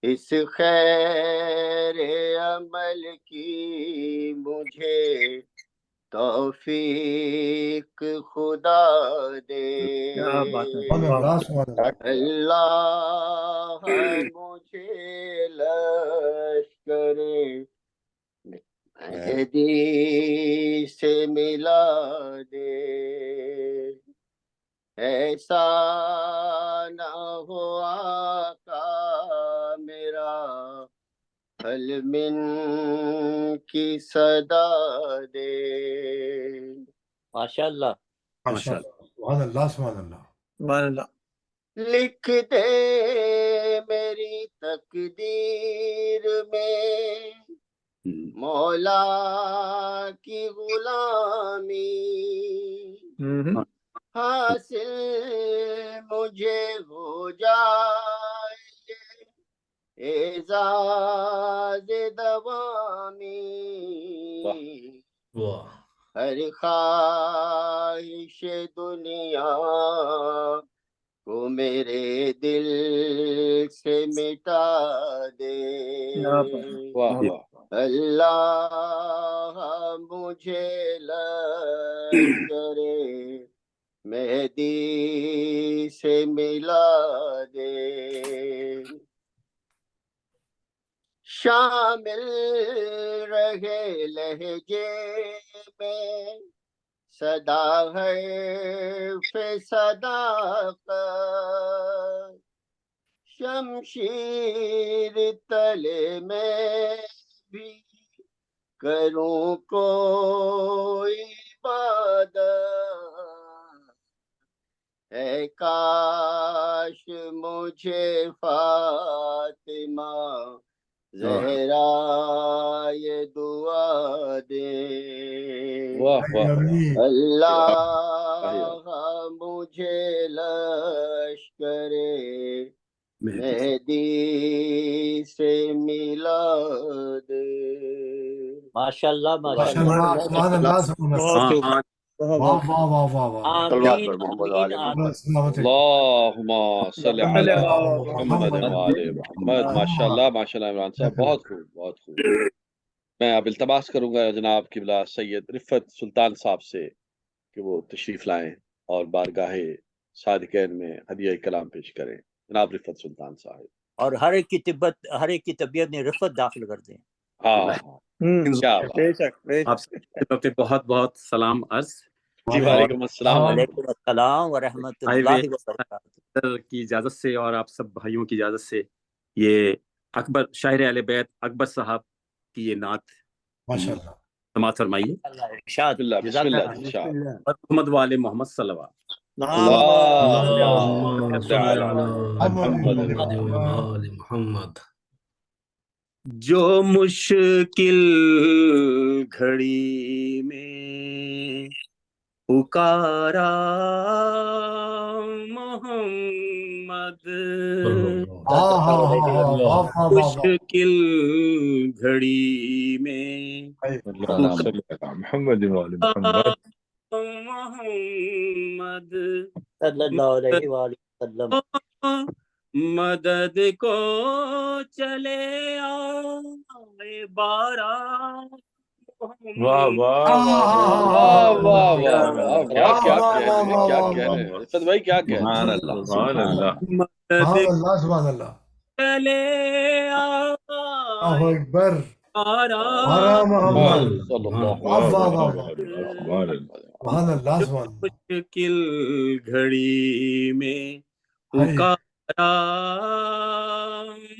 اس خیر عمل کی مجھے توفیق خدا دے اللہ مجھے لشکر مہدی سے ملا دے ایسا نہ ہو آقا میرا حل من کی صدا دے ماشاءاللہ سبحان اللہ لکھ دے میری تقدیر میں مولا کی غلامی حاصل مجھے ہو جائے اعزاز دوامی ہر خواہش دنیا کو میرے دل سے مٹا دے اللہ مجھے لشکر مہدی سے ملا دے شامل رہے لہجے میں صدا حرف صداقت شمشیر تلے میں بھی کروں کوئی عبادت اے کاش مجھے فاطمہ زہرا یہ دعا دے اللہ مجھے لشکر مہدی سے ملا دے ماشاءاللہ ماشاءاللہ اللہم صلی علی محمد وآل محمد ماشاءاللہ ماشاءاللہ عمران صاحب بہت خوب بہت خوب میں اب التماس کروں گا جناب قبلہ سید رفت سلطان صاحب سے کہ وہ تشریف لائیں اور بارگاہ صادقین میں ہدیہ کلام پیش کریں جناب رفت سلطان صاحب اور ہر ایک کی طبیعت میں رفت داخل کر دیں آپ سب کو بہت بہت سلام عرض جی وعلیکم السلام وعلیکم السلام ورحمۃ اللہ وبرکاتہ کی اجازت سے اور آپ سب بھائیوں کی اجازت سے یہ اکبر شاعر اہل بیت اکبر صاحب کی یہ نعت سماعت فرمائیے محمد والے محمد صلی اللہ محمد جو مشکل گھڑی میں پکارا محمد مشکل گھڑی میں محمد محمد صلی اللہ علیہ وآلہ وسلم مدد کو چلے آئے بارہ واہ واہ واہ واہ واہ کیا کہہ رہے ہیں رفت بھائی کیا کہہ رہے ہیں سبحان اللہ مدد چلے آئے بارہ مشکل گھڑی میں پکارا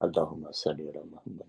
اللهم صل على محمد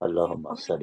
اللهم صل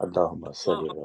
اللهم صل على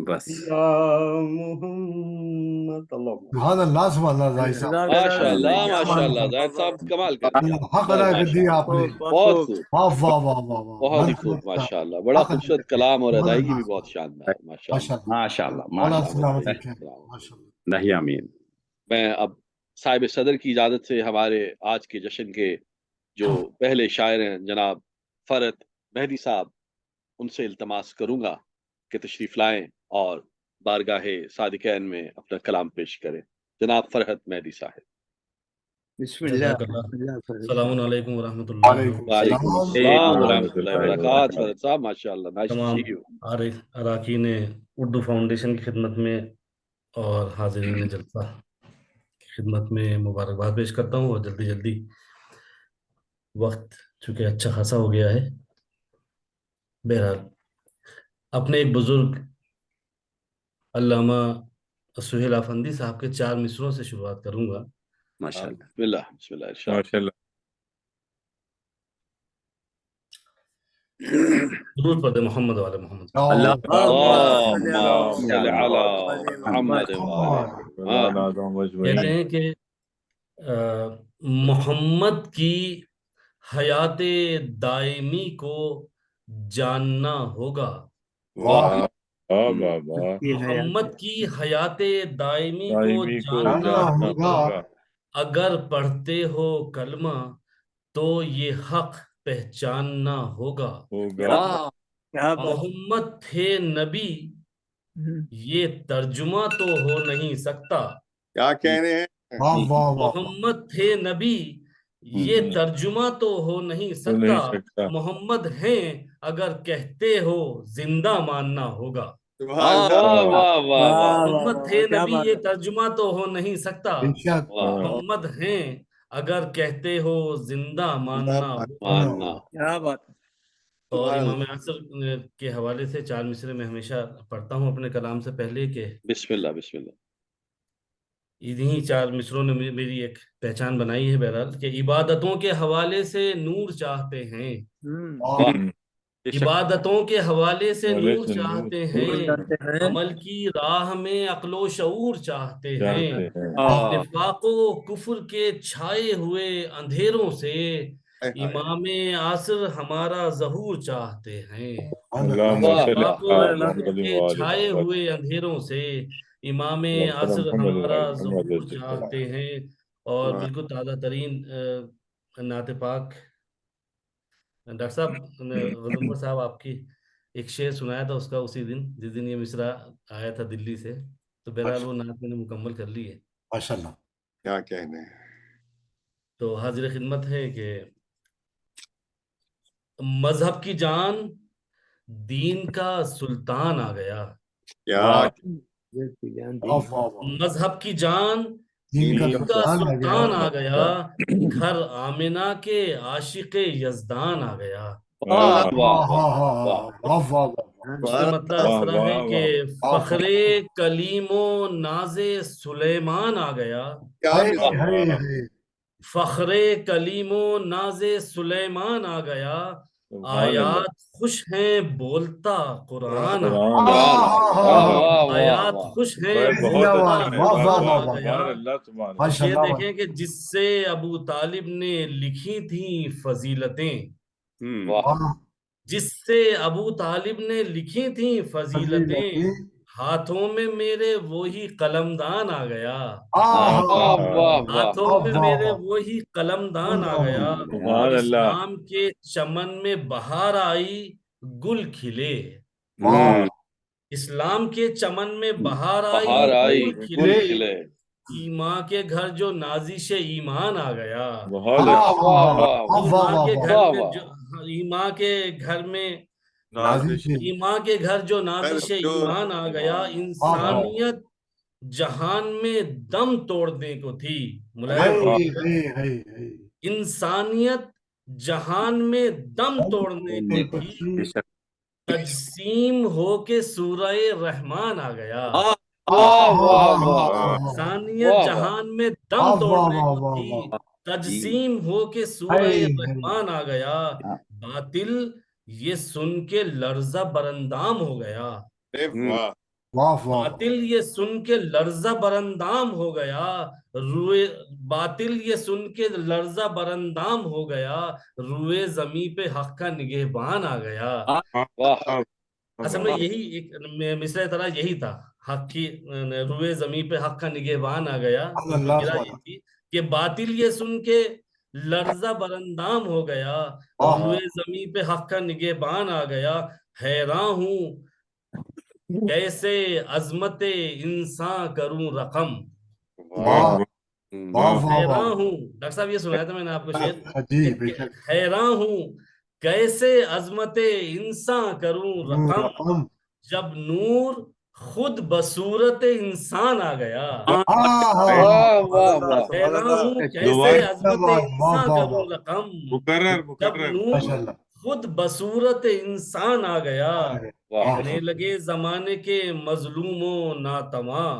بس یا محمد اللہم سبحان اللہ سبحان اللہ زاہد صاحب ماشاءاللہ زاہد صاحب کمال کر رہے ہیں اللہ حق ادا کر دیا آپ نے بہت خوب واہ واہ واہ واہ واہ بہت ہی خوب ماشاءاللہ بڑا خوبصورت کلام اور ادائیگی بھی بہت شاندار ماشاءاللہ ماشاءاللہ مولا ماشاءاللہ سلامت رکھے ماشاءاللہ نہیں آمین. میں اب صاحب صدر کی اجازت سے ہمارے آج کے جشن کے جو پہلے شاعر ہیں جناب فرحت مہدی صاحب ان سے التماس کروں گا کہ تشریف لائیں اور بارگاہ صادقین میں اپنا کلام پیش کریں. جناب فرحت مہدی صاحب. بسم اللہ. السلام علیکم ورحمۃ اللہ. وعلیکم السلام ورحمۃ اللہ وبرکاتہ. فرحت صاحب ماشاءاللہ تمام اراکین اردو فاؤنڈیشن کی خدمت میں اور حاضرین جلسہ کی خدمت میں مبارکباد پیش کرتا ہوں. اور جلدی وقت چونکہ اچھا خاصا ہو گیا ہے. بہرحال اپنے ایک بزرگ علامہ سہیل افندی صاحب کے 4 مصروں سے شروعات کروں گا. ماشاءاللہ بسم اللہ ارشاد. ماشاءاللہ. درود پڑھتے محمد والے محمد. اللہم صل علی محمد کہتے ہیں کہ محمد کی حیات دائمی کو جاننا ہوگا. محمد کی حیات دائمی کو جاننا ہوگا. اگر پڑھتے ہو کلمہ تو یہ حق پہچاننا ہوگا. محمد تھے نبی یہ ترجمہ تو ہو نہیں سکتا. کیا کہہ رہے ہیں؟ محمد تھے نبی یہ ترجمہ تو ہو نہیں سکتا. محمد ہیں اگر کہتے ہو زندہ ماننا ہوگا. محمد تھے نبی یہ ترجمہ تو ہو نہیں سکتا. محمد ہیں اگر کہتے ہو زندہ ماننا ہوگا. اور امام عصر کے حوالے سے 4 مصرے میں ہمیشہ پڑھتا ہوں اپنے کلام سے پہلے کہ بسم اللہ بسم اللہ. انہی 4 مصروں نے میری ایک پہچان بنائی ہے. بہرحال کہ عبادتوں کے حوالے سے نور چاہتے ہیں. عبادتوں کے حوالے سے نور چاہتے ہیں. عمل کی راہ میں عقل و شعور چاہتے ہیں. نفاق و کفر کے چھائے ہوئے اندھیروں سے امام عصر ہمارا ظہور چاہتے ہیں. نفاق و کفر کے چھائے ہوئے اندھیروں سے امام عصر ہمارا ظہور چاہتے ہیں. اور بالکل تازہ ترین نعت پاک ڈاکٹر صاحب غضنفر صاحب آپ کی ایک شعر سنایا تھا اس کا اسی دن جس دن یہ مصرع آیا تھا دلی سے. تو بہرحال وہ نعت میں نے مکمل کر لی ہے. ماشاءاللہ. کیا کہنے ہیں. تو حاضر خدمت ہے کہ مذہب کی جان دین کا سلطان آ گیا. مذہب کی جان دین کا سلطان آ گیا. گھر آمنہ کے عاشق یزدان آ گیا. اس کا مطلب اس طرح ہے کہ فخر کلیم و ناز سلیمان آ گیا. فخر کلیم و ناز سلیمان آ گیا. آیات خوش ہیں بولتا قرآن آ گیا. آیات خوش ہیں بولتا قرآن آ گیا. یہ دیکھیں کہ جس سے ابو طالب نے لکھی تھیں فضیلتیں. جس سے ابو طالب نے لکھی تھیں فضیلتیں ہاتھوں میں میرے وہی قلمدان آ گیا. ہاتھوں میں میرے وہی قلمدان آ گیا. اور اسلام کے چمن میں بہار آئی گل کھلے. اسلام کے چمن میں بہار آئی گل کھلے. ایمان کے گھر جو نازش ایمان آ گیا. ایمان کے گھر میں ایمان کے گھر جو نازش ایمان آ گیا. انسانیت جہان میں دم توڑنے کو تھی. انسانیت جہان میں دم توڑنے کو تھی. تجسیم ہو کے سورہ رحمان آ گیا. انسانیت جہان میں دم توڑنے کو تھی. تجسیم ہو کے سورہ رحمان آ گیا. باطل یہ سن کے لرزہ برندام ہو گیا. واہ واہ باطل یہ سن کے لرزہ برندام ہو گیا، روئے باطل یہ سن کے لرزہ برندام ہو گیا، روئے زمین پہ حق کا نگہبان آ گیا۔ اصل میں یہی ایک مصرع طرح یہی تھا، حق کی روئے زمین پہ حق کا نگہبان آ گیا۔ گرا یہ تھی کہ باطل یہ سن کے لرزہ برندام ہو گیا، روئے زمین پہ حق کا نگہبان آ گیا، حیران ہوں کیسے عظمت انسان کروں رقم۔ حیران ہوں، ڈاکٹر صاحب یہ سنایا تھا میں نے آپ کو شعر، حیران ہوں کیسے عظمت انسان کروں رقم، جب نور خود بصورت انسان آ گیا۔ حیران ہوں کیسے عظمت انسان کروں رقم، جب نور خود بصورت انسان آ گیا، کہنے لگے زمانے کے مظلوم و ناتواں،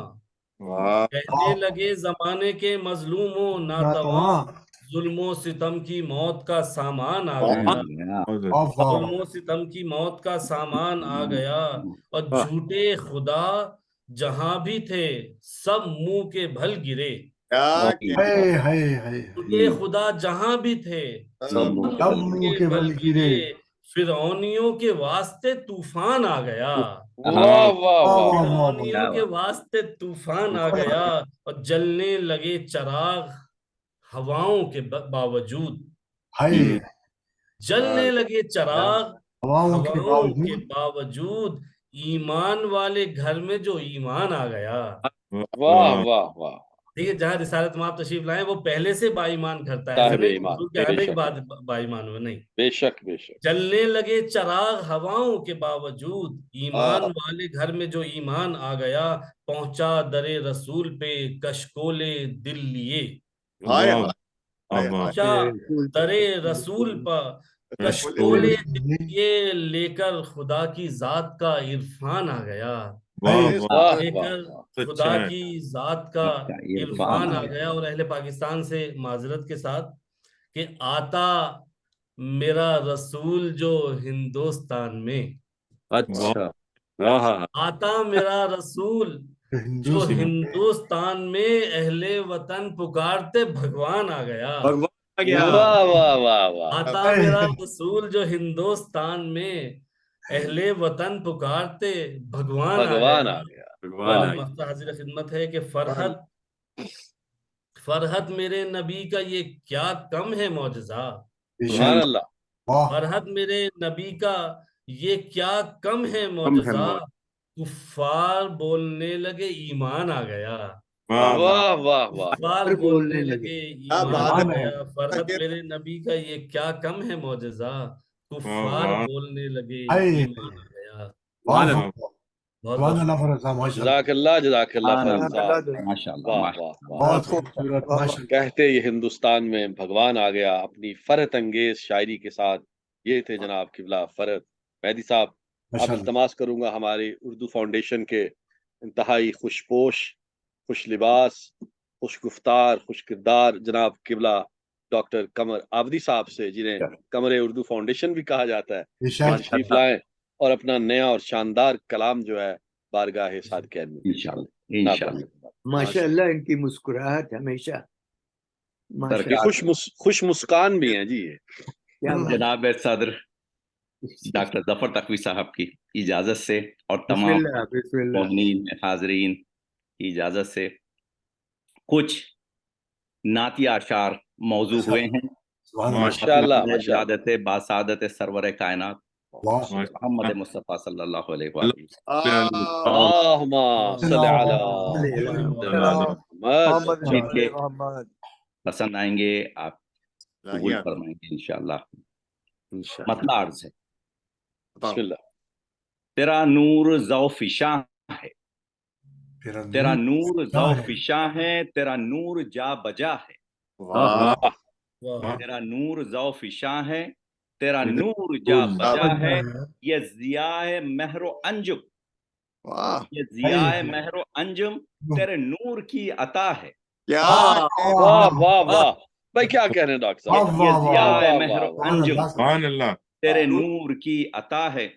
کہنے لگے زمانے کے مظلوم و ناتواں، ظلم و ستم کی موت کا سامان آ گیا، ظلم و ستم کی موت کا سامان آ گیا، اور جھوٹے خدا جہاں بھی تھے سب منہ کے بھل گرے، جھوٹے خدا جہاں بھی تھے سب منہ کے بھل گرے، فرعونیوں کے واسطے طوفان آ گیا، فرعونیوں کے واسطے طوفان آ گیا، اور جلنے لگے چراغ ہواؤں کے باوجود، جلنے لگے چراغ ہواؤں کے باوجود، ایمان والے گھر میں جو ایمان آ گیا۔ واہ واہ واہ، دیکھیے جہاں رسالت مآب تشریف لائیں وہ پہلے سے با ایمان کرتا ہے، حضور کے آنے کے بعد با ایمان ہوئے نہیں۔ بے شک بے شک، جلنے لگے چراغ ہواؤں کے باوجود، ایمان والے گھر میں جو ایمان آ گیا، پہنچا در رسول پہ کشکول دل لیے، پہنچا در رسول پر کشکول دل لیے، لے کر خدا کی ذات کا عرفان آ گیا، لے کر خدا کی ذات کا عرفان آ گیا۔ اور اہل پاکستان سے معذرت کے ساتھ کہ آتا میرا رسول جو ہندوستان میں، اچھا، آتا میرا رسول جو ہندوستان میں، اہل وطن پکارتے بھگوان آ گیا، واہ واہ واہ واہ، آتا میرا رسول جو ہندوستان میں، اہل وطن پکارتے بھگوان آ گیا۔ مقصد حاضر خدمت ہے کہ فرحت میرے نبی کا یہ کیا کم ہے معجزہ، سبحان اللہ، فرحت میرے نبی کا یہ کیا کم ہے معجزہ، کفار بولنے لگے ایمان آ گیا، واہ واہ واہ، کفار بولنے لگے ایمان آ گیا، فرحت میرے نبی کا یہ کیا کم ہے معجزہ، کفار بولنے لگے ایمان آ گیا۔ جزاک اللہ جزاک اللہ فاروق صاحب، واہ واہ واہ، کہتے یہ ہندوستان میں بھگوان آ گیا اپنی فرحت انگیز شاعری کے ساتھ۔ یہ تھے جناب قبلہ فرحت مہدی صاحب۔ اب التماس کروں گا ہماری اردو فاؤنڈیشن کے انتہائی خوشپوش، خوش لباس، خوش گفتار، خوش کردار جناب قبلہ ڈاکٹر قمر آبدی صاحب سے، جنہیں قمر اردو فاؤنڈیشن بھی کہا جاتا ہے، تشریف لائیں اور اپنا نیا اور شاندار کلام جو ہے بارگاہ صادقین میں انشاءاللہ۔ ماشاءاللہ ان کی مسکراہٹ ہمیشہ خوش مسکان بھی ہیں جی یہ۔ جناب صدر ڈاکٹر ظفر تقوی صاحب کی اجازت سے اور تمام مومنین حاضرین کی اجازت سے کچھ نعتیہ اشعار موضوع ہوئے ہیں ماشاءاللہ باسعادت سرور کائنات محمد مصطفیٰ صلی اللہ علیہ وسلم، اللہم صلی علی محمد، پسند آئیں گے آپ قبول فرمائیں گے انشاءاللہ۔ مطلع عرض ہے، بسم اللہ۔ تیرا نور ذو فشاں ہے، تیرا نور ذو فشاں ہے، تیرا نور جا بجا ہے، تیرا نور ذو فشاں ہے، تیرا نور جا بجا ہے، یہ ضیاء مہر و انجم، یہ ضیاء مہر و انجم تیرے نور کی عطا ہے۔ واہ واہ واہ بھائی، کیا کہہ رہے ہیں ڈاکٹر صاحب، یہ ضیاء مہر و انجم تیرے نور کی عطا ہے۔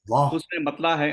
حسن مطلع ہے،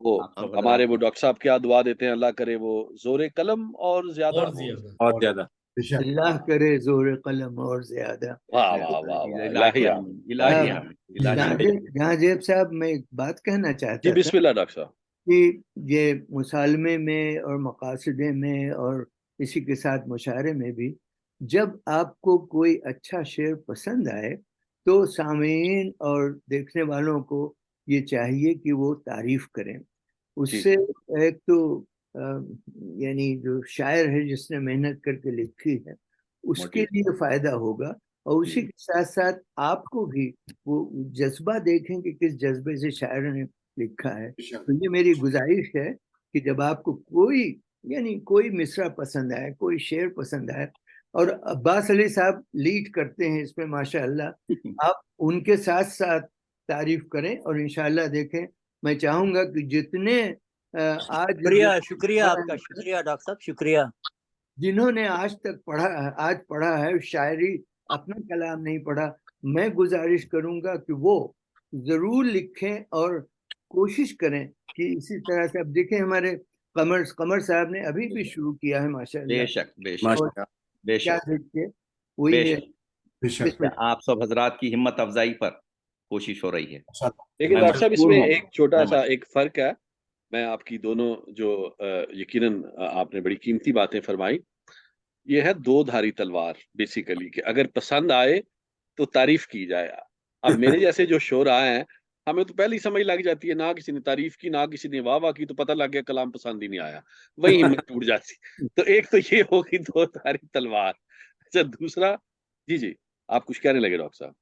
وہ ہمارے وہ ڈاکٹر صاحب کیا دعا دیتے ہیں، اللہ کرے وہ زور قلم اور زیادہ اور ہو۔ زیادہ اور زیادہ اللہ کرے زور قلم اور زیادہ۔ واہ واہ واہ واہ، الہی آمین۔ جہاں جیب صاحب میں ایک بات کہنا چاہتا جی تھا بسم اللہ ڈاکٹر صاحب۔ کہ یہ مسالمے میں اور مقاصدے میں اور اسی کے ساتھ مشاعرے میں بھی جب آپ کو کوئی اچھا شعر پسند آئے تو سامعین اور دیکھنے والوں کو یہ چاہیے کہ وہ تعریف کریں۔ اس سے ایک تو یعنی جو شاعر ہے جس نے محنت کر کے لکھی ہے اس کے لیے فائدہ ہوگا، اور اسی کے ساتھ ساتھ آپ کو بھی وہ جذبہ دیکھیں کہ کس جذبے سے شاعر نے لکھا ہے۔ تو یہ میری گزارش ہے کہ جب آپ کو کوئی مصرع پسند آئے، کوئی شعر پسند آئے، اور عباس علی صاحب لیڈ کرتے ہیں اس میں ماشاء اللہ، آپ ان کے ساتھ ساتھ تعریف کریں، اور انشاءاللہ دیکھیں میں چاہوں گا کہ جتنے آج شکریہ آپ کا، شکریہ ڈاکٹر صاحب، شکریہ جنہوں نے آج پڑھا ہے شاعری، اپنا کلام نہیں پڑھا، میں گزارش کروں گا کہ وہ ضرور لکھیں اور کوشش کریں کہ اسی طرح سے اب دیکھیں ہمارے قمر صاحب نے ابھی بھی شروع کیا ہے ماشاء اللہ۔ بے شک بے شک بے شک وہ بے یہ شک آپ سب حضرات کی ہمت افزائی پر کوشش ہو رہی ہے۔ لیکن ڈاکٹر صاحب اس میں ایک چھوٹا سا ایک فرق ہے، میں آپ کی دونوں جو یقیناً آپ نے بڑی قیمتی باتیں فرمائی، یہ ہے دو دھاری تلوار بیسیکلی، کہ اگر پسند آئے تو تعریف کی جائے۔ اب میرے جیسے جو شعراء ہیں ہمیں تو پہلے ہی سمجھ لگ جاتی ہے، نہ کسی نے تعریف کی نہ کسی نے واہ واہ کی، تو پتہ لگ گیا کلام پسند ہی نہیں آیا، وہی ہمت ٹوٹ جاتی۔ تو ایک تو یہ ہوگی دو دھاری تلوار۔ اچھا دوسرا، جی آپ کچھ کہنے لگے ڈاکٹر صاحب؟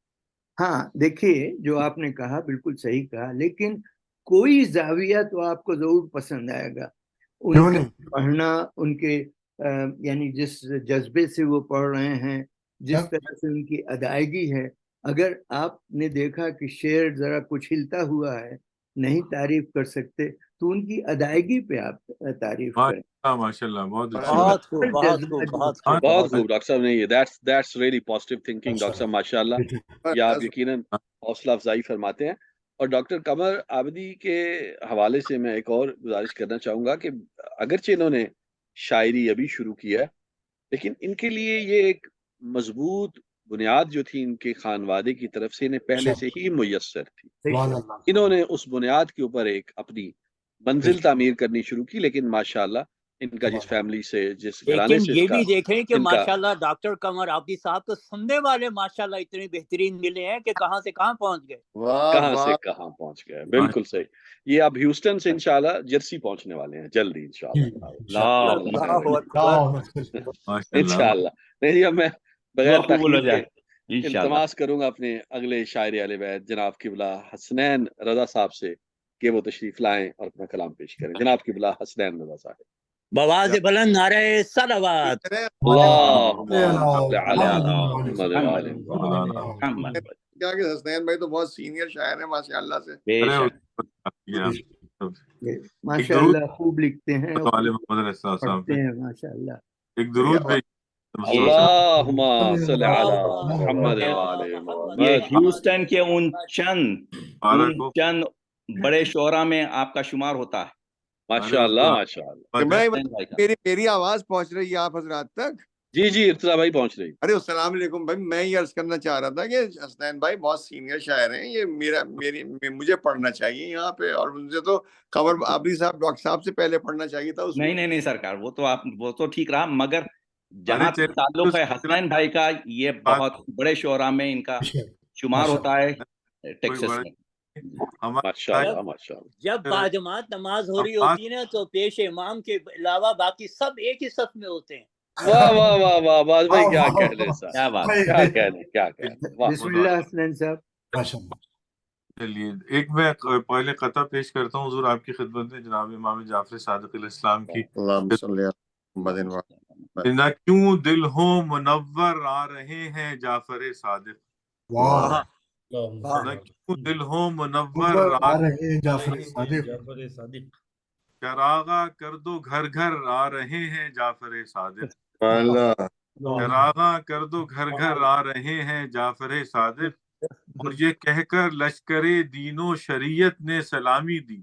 ہاں دیکھیے جو آپ نے کہا بالکل صحیح کہا، لیکن کوئی زاویہ تو آپ کو ضرور پسند آئے گا، ان کا پڑھنا، ان کے یعنی جس جذبے سے وہ پڑھ رہے ہیں، جس طرح سے ان کی ادائیگی ہے۔ اگر آپ نے دیکھا کہ شعر ذرا کچھ ہلتا ہوا ہے، نہیں تعریف کر سکتے، تو ان کی ادائیگی پہ آپ تعریف کریں۔ ماشاءاللہ بہت بہت خوب ڈاکٹر صاحب نے یہ that's really positive thinking doctor صاحب ماشاء اللہ، یہ آپ یقیناً حوصلہ افزائی فرماتے ہیں۔ اور ڈاکٹر قمر عابدی کے حوالے سے میں ایک اور گزارش کرنا چاہوں گا کہ اگرچہ انہوں نے شاعری ابھی شروع کی ہے، لیکن ان کے لیے یہ ایک مضبوط بنیاد جو تھی ان کے خانوادے کی طرف سے انہیں پہلے سے ہی میسر تھی۔ انہوں نے اس بنیاد کے اوپر ایک اپنی منزل تعمیر کرنی شروع کی، لیکن ماشاءاللہ ان کا جس فیملی سے، جس گھرانے سے، لیکن یہ بھی دیکھیں کہ ماشاءاللہ ڈاکٹر قمر عابدی صاحب تو سننے والے ماشاءاللہ اتنے بہترین ملے ہیں کہ کہاں سے کہاں پہنچ گئے، کہاں پہنچ گئے۔ بالکل صحیح۔ یہ اب ہیوسٹن سے انشاءاللہ جرسی پہنچنے والے ہیں جلدی انشاءاللہ۔ انشاءاللہ نہیں، اب میں بغیر تاخیر کے التماس کروں گا اپنے اگلے شاعر اہل بیت جناب قبلہ حسنین رضا صاحب سے کہ وہ تشریف لائیں اور اپنا کلام پیش کریں۔ جناب قبلہ حسنین رضا صاحب، بواز بلند نعرہ صلوات۔ حسنین بھائی تو بہت سینئر شاعر ہیں ماشاء اللہ سے، ماشاء اللہ خوب لکھتے ہیں، پڑھتے ہیں ماشاء اللہ۔ ایک درود پہ اللہم صلی علی محمد۔ یہ ہیوسٹن کے ان چند بڑے شعراء میں آپ کا شمار ہوتا ہے۔ ماشاءاللہ ماشاءاللہ۔ میری آواز پہنچ رہی ہے آپ حضرات تک؟ جی ارتضیٰ بھائی پہنچ رہی۔ ارے السلام علیکم بھائی، میں یہ عرض کرنا چاہ رہا تھا کہ حسنین بھائی بہت سینئر شاعر ہیں، یہ مجھے پڑھنا چاہیے یہاں پہ، اور مجھے تو قمر عابدی صاحب ڈاکٹر صاحب سے پہلے پڑھنا چاہیے تھا۔ نہیں سرکار، وہ تو ٹھیک رہا، مگر جہاں تعلق ہے حسنین بھائی کا، یہ بہت بڑے شعراء میں ان کا شمار ہوتا ہے ٹیکسس میں۔ جب باجماعت نماز ہو رہی ہوتی ہے نا تو پیش امام کے علاوہ باقی سب ایک ہی صف میں ہوتے ہیں۔ واہ واہ واہ واہ باز بھائی، کیا کہہ رہے ہیں، کیا کہہ بسم اللہ حسنین صاحب۔ چلیے ایک میں پہلے قطع پیش کرتا ہوں حضور آپ کی خدمت میں، جناب امام جعفر صادق علیہ السلام کی۔ نہ کیوں دل ہو منور آ رہے ہیں جعفر صادق، نہ کیوں دل ہو منور آ رہے ہیں جعفر صادق، چراغا کر دو گھر گھر آ رہے ہیں جعفر صادق، چراغا کر دو گھر گھر آ رہے ہیں جعفر صادق، اور یہ کہہ کر لشکر دین و شریعت نے سلامی دی،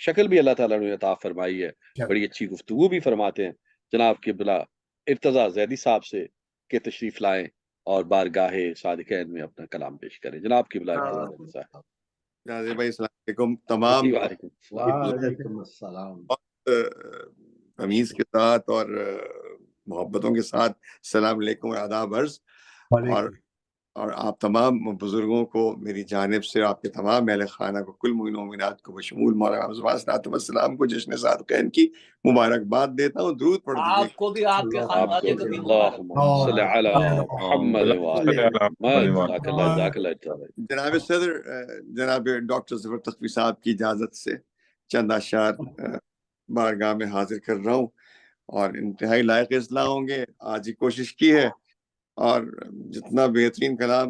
شکل بھی اللہ تعالیٰ نے عطا فرمائی ہے، بڑی اچھی گفتگو بھی فرماتے ہیں جناب قبلہ ارتضیٰ زیدی صاحب سے کہ تشریف لائیں اور بارگاہ صادقین میں اپنا کلام پیش کریں. جناب قبلہ ارتضیٰ زیدی صاحب. ناظر بھائی السلام علیکم. تمام وعلیکم السلام. تمیز کے ساتھ اور محبتوں کے ساتھ السلام علیکم اور آداب عرض، اور آپ تمام بزرگوں کو میری جانب سے، آپ کے تمام اہل خانہ کو، کل مومنین و مومنات کو بشمول مولانا صلی السلام کو جشن صادقین کی مبارکباد دیتا ہوں. درود پڑھ دیجیے. آپ کو بھی، آپ کے خانواده کو بھی اللہم صلی علی محمد جناب صدر، جناب ڈاکٹر ظفر تخوی صاحب کی اجازت سے چند اشعار بارگاہ میں حاضر کر رہا ہوں، اور انتہائی لائق اصلاح ہوں گے. آج ہی کوشش کی ہے، اور جتنا بہترین کلام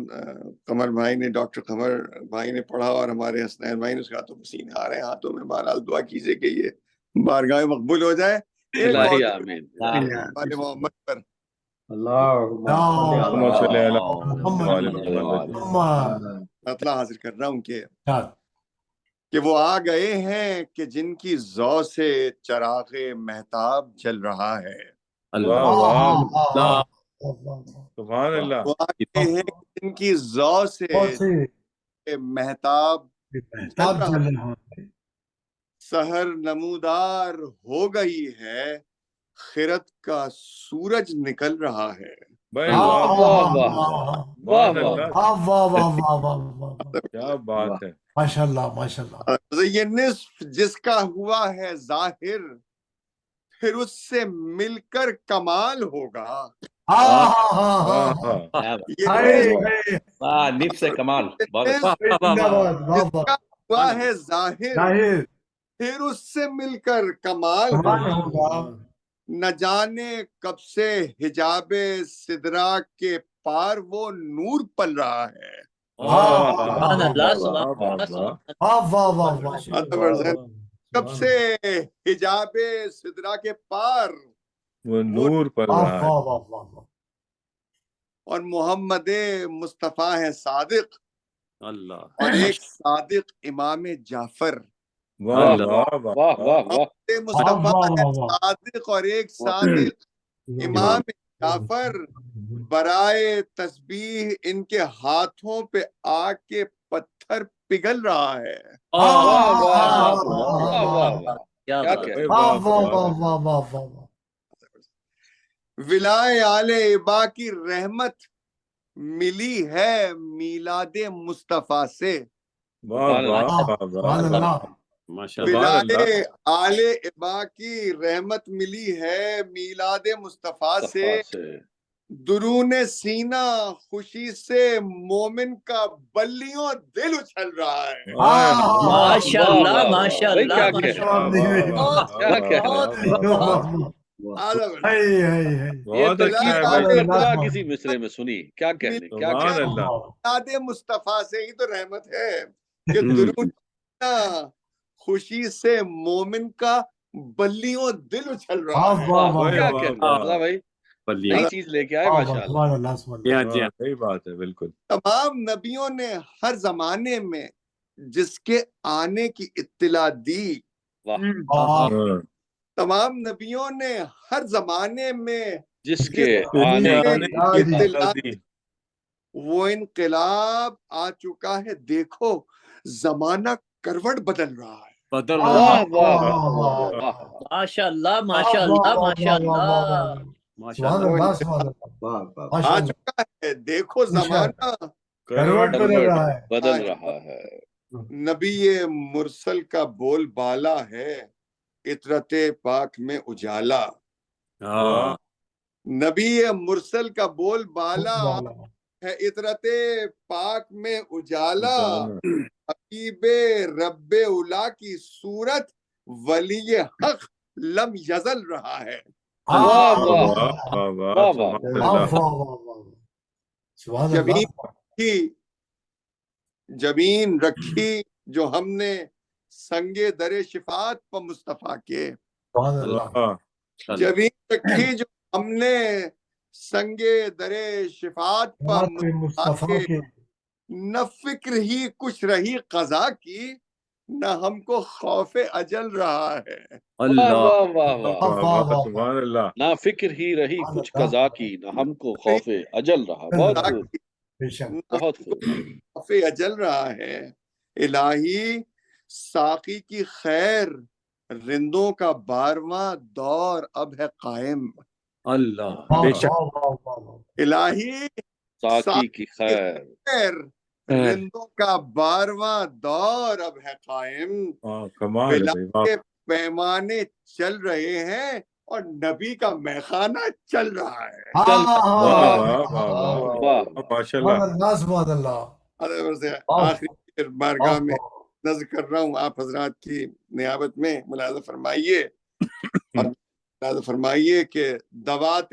قمر بھائی نے، ڈاکٹر قمر بھائی نے پڑھا اور ہمارے حسنین بھائی نے، اس کا تو پسینے آ رہے ہیں ہاتھوں میں. بہرحال دعا کیجیے کہ یہ بارگاہ مقبول ہو جائے. محمد پر مطلع حاضر کر رہا ہوں کہ وہ آ گئے ہیں کہ جن کی ضو سے چراغ مہتاب جل رہا ہے. سبحان اللہ. وہ آ گئے ہیں جن کی ضو سے مہتاب جل رہا ہے. سحر نمودار ہو گئی ہے، خرد کا سورج نکل رہا ہے. کیا بات ہے. ماشاء اللہ ماشاء اللہ. یہ نصف جس کا ہوا ہے ظاہر، پھر اس سے مل کر کمال ہوگا. نصف سے کمال. جس کا ہوا ہے ظاہر، پھر اس سے مل کر کمال ہوگا. نہ جانے کب سے حجاب سدرا کے پار وہ نور پل رہا ہے. کب سے حجاب سدرا کے پار وہ نور پل رہا ہے. اور محمد مصطفیٰ ہے صادق، اور ایک صادق امام جعفر. مصطفیٰ ہے صادق اور ایک صادق امام جعفر. برائے تسبیح ان کے ہاتھوں پہ آگ کے پتھر پگھل رہا ہے. ولائے آل ابا کی رحمت ملی ہے میلاد مصطفیٰ سے. ولائے آل ابا کی رحمت ملی ہے میلاد مصطفیٰ سے. درون سینہ خوشی سے مومن کا بلیوں دل اچھل رہا ہے. ماشاءاللہ ماشاءاللہ. کسی مصرے میں سنی، کیا کہنے. میلاد مصطفیٰ سے ہی تو رحمت ہے کہ درون خوشی سے مومن کا بلیوں دل اچھل رہا ہے. بھائی نئی چیز لے کے آئے ماشاءاللہ. صحیح بات ہے بالکل. تمام نبیوں نے ہر زمانے میں جس کے آنے کی اطلاع دی، تمام نبیوں نے ہر زمانے میں جس کے آنے کی اطلاع دی، وہ انقلاب آ چکا ہے. دیکھو زمانہ کروٹ بدل رہا ہے. ماشاءاللہ ماشاءاللہ ماشاءاللہ. آ چکا ہے. دیکھو زمانہ کروٹ بدل رہا ہے. نبی مرسل کا بول بالا ہے، عطرت پاک میں اجالا. نبی مرسل کا بول بالا ہے، عطرت پاک میں اجالا. حبیب رب اولا کی صورت ولی حق لم یزل رہا ہے. جبین رکھی جو ہم نے سنگے در شفاعت پر مصطفیٰ کے. جبین رکھی جو ہم نے سنگے در شفاعت پر مصطفیٰ کے. نہ فکر ہی کچھ رہی قضا کی، نہ ہم کو خوف اجل رہا ہے۔ واہ واہ واہ واہ، سبحان اللہ۔ نہ فکر ہی رہی کچھ قضا کی، نہ ہم کو خوف اجل رہا۔ بہت خوب، بہت خوب۔ خوف اجل رہا ہے الہی، ساقی کی خیر رندوں کا 12واں دور اب ہے قائم۔ اللہ، بے شک الہی ساقی کی خیر رندوں کا 12واں دور اب ہے قائم۔ کمال ہے بھائی، واہ۔ کے پیمانے چل رہے ہیں اور نبی کا میخانہ چل رہا ہے۔ آخری بارگاہ میں نذر کر رہا ہوں، آپ حضرات کی نیابت میں ملاحظہ فرمائیے، اور ملاحظہ فرمائیے کہ دوات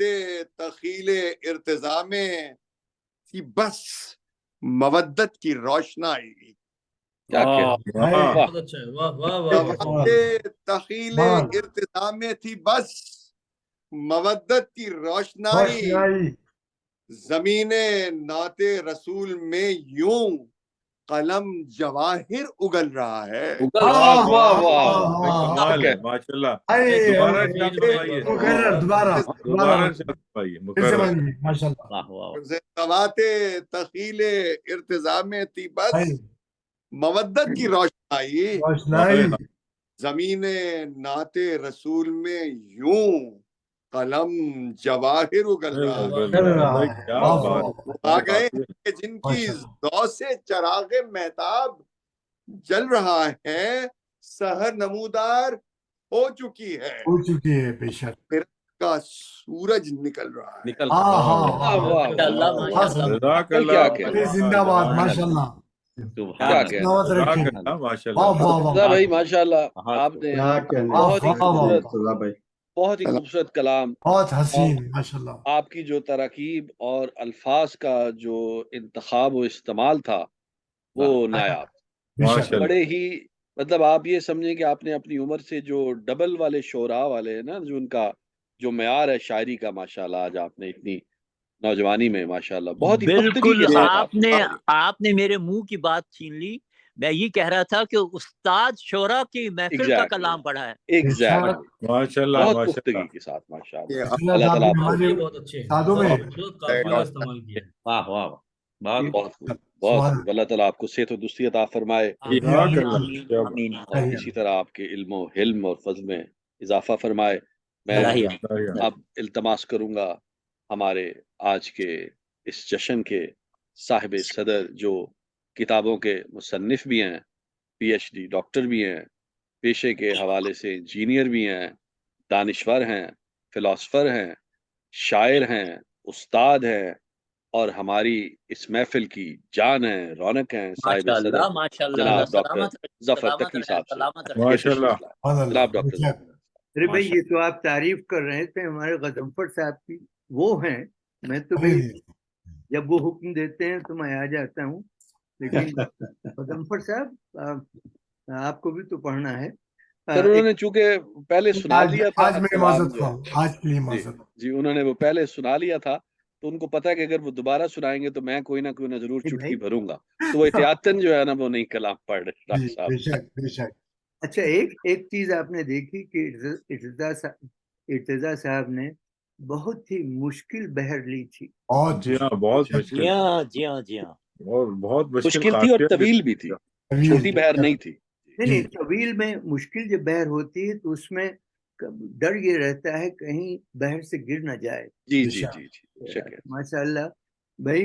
تخیل ارتضاء میں تھی بس مودت کی روشنائی۔ تخیل ارتضاء میں تھی بس مودت کی روشنائی، زمین نعت رسول میں یوں قلم جواہر اگل رہا ہے۔ دوات تخیل ارتضاء میں تھی بس مودت کی روشنائی، زمین نعت رسول میں یوں قلم جواہر اگل رہا ہے۔ آ گئے کہ جن کی ضو سے چراغ مہتاب جل رہا ہے، سحر نمودار ہو چکی ہے، بے شک کا سورج نکل رہا ہے۔ زندہ باد، ماشاء اللہ، بھائی ماشاء اللہ، آپ نے بہت ہی خوبصورت کلام، بہت حسین، ماشاء اللہ، آپ کی جو تراکیب اور الفاظ کا جو انتخاب و استعمال تھا وہ نایاب، بڑے ہی، مطلب آپ یہ سمجھیں کہ آپ نے اپنی عمر سے جو ڈبل والے شعراء والے ہیں نا، جو ان کا جو معیار ہے شاعری کا، ماشاءاللہ آج آپ نے اتنی نوجوانی میں ماشاءاللہ بہت ہی بالکل آپ نے میرے منہ کی بات چھین لی۔ میں یہ کہہ رہا تھا کہ استاد شعراء کی محفل کا کلام پڑھا ہے۔ ماشاءاللہ، بہت پختگی کے ساتھ ماشاءاللہ، اللہ تعالیٰ بہت اچھے بہت خوب، اللہ تعالیٰ آپ کو صحت و درستی عطا فرمائے، اسی طرح آپ کے علم و حلم اور فضل میں اضافہ فرمائے۔ میں اب التماس کروں گا ہمارے آج کے اس جشن کے صاحب صدر، جو کتابوں کے مصنف بھی ہیں، پی ایچ ڈی ڈاکٹر بھی ہیں، پیشے کے حوالے سے انجینئر بھی ہیں، دانشور ہیں، فلاسفر ہیں، شاعر ہیں، استاد ہیں، اور ہماری اس محفل کی جان ہیں، رونق ہیں، صاحب صدر جناب ڈاکٹر ظفر تقوی صاحب سے۔ جناب ڈاکٹر ارے بھائی، یہ تو آپ تعریف کر رہے تھے ہمارے غضنفر صاحب کی، وہ ہیں، میں تو بھائی جب وہ حکم دیتے ہیں تو میں آ جاتا ہوں، لیکن غضنفر صاحب آپ کو بھی تو پڑھنا ہے۔ سر انہوں نے چونکہ پہلے سنا لیا تھا، جی انہوں نے وہ پہلے سنا لیا تھا، تو ان کو پتا ہے کہ اگر وہ دوبارہ سنائیں گے تو میں کوئی نہ کوئی نہ ضرور چٹکی بھروں گا، تو وہ احتیاطاً جو ہے نا وہ نہیں کلام پڑھ رہے ڈاکٹر صاحب۔ اچھا، ایک چیز آپ نے دیکھی کہ ارتضیٰ صاحب نے بہت ہی مشکل بہر لی تھی۔ جی ہاں، بہت مشکل، جی ہاں بہت مشکل تھی اور طویل بھی تھی، چھوٹی بہر نہیں تھی۔ نہیں، طویل میں مشکل جب بہر ہوتی ہے تو اس میں ڈر یہ رہتا ہے کہیں بہر سے گر نہ جائے۔ جی ماشاء اللہ بھائی،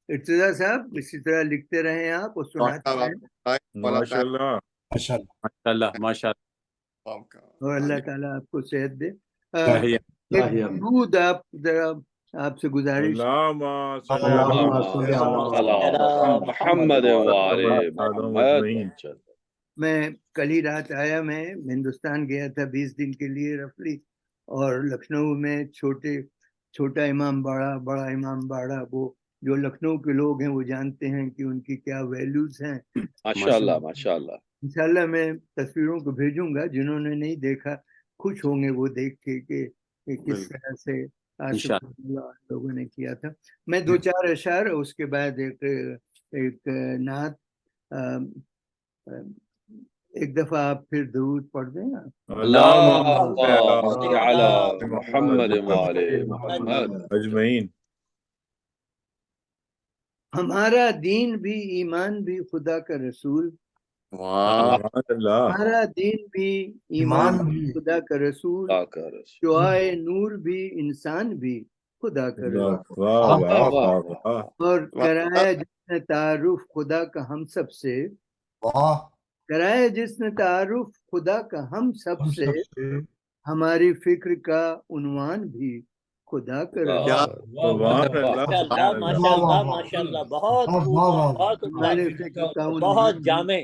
ارتضیٰ صاحب اسی طرح لکھتے رہیں آپ اور سناتے رہیں، ماشاء اللہ اور اللہ تعالیٰ آپ کو صحت دے۔ درود آپ ذرا، آپ سے گزارش، محمد میں کل ہی رات آیا، میں ہندوستان گیا تھا 20 دن کے لیے رفلی، اور لکھنؤ میں چھوٹا امام باڑہ، بڑا امام باڑہ، وہ جو لکھنؤ کے لوگ ہیں وہ جانتے ہیں کہ ان کی کیا ویلیوز ہیں۔ ماشاءاللہ ماشاءاللہ، انشاءاللہ میں تصویروں کو بھیجوں گا، جنہوں نے نہیں دیکھا خوش ہوں گے وہ دیکھ کے کہ کس طرح سے لوگوں نے کیا تھا۔ میں 2-4 اشعار، اس کے بعد ایک نعت ایک دفعہ آپ پھر درود پڑھ دیں نا. اللهم صل على محمد وعلى محمد اجمعین. ہمارا دین بھی ایمان بھی خدا کا رسول. ہمارا دین بھی ایمان بھی خدا کا رسول. شعائے نور بھی انسان بھی خدا کا رسول. اور کرایا جس نے تعارف خدا کا ہم سب سے. کرایا جس نے تعارف خدا کا ہم سب سے. ہماری فکر کا عنوان بھی خدا کا رسول. ماشاءاللہ بہت ہمارے فکر کا بہت عنوان جامع.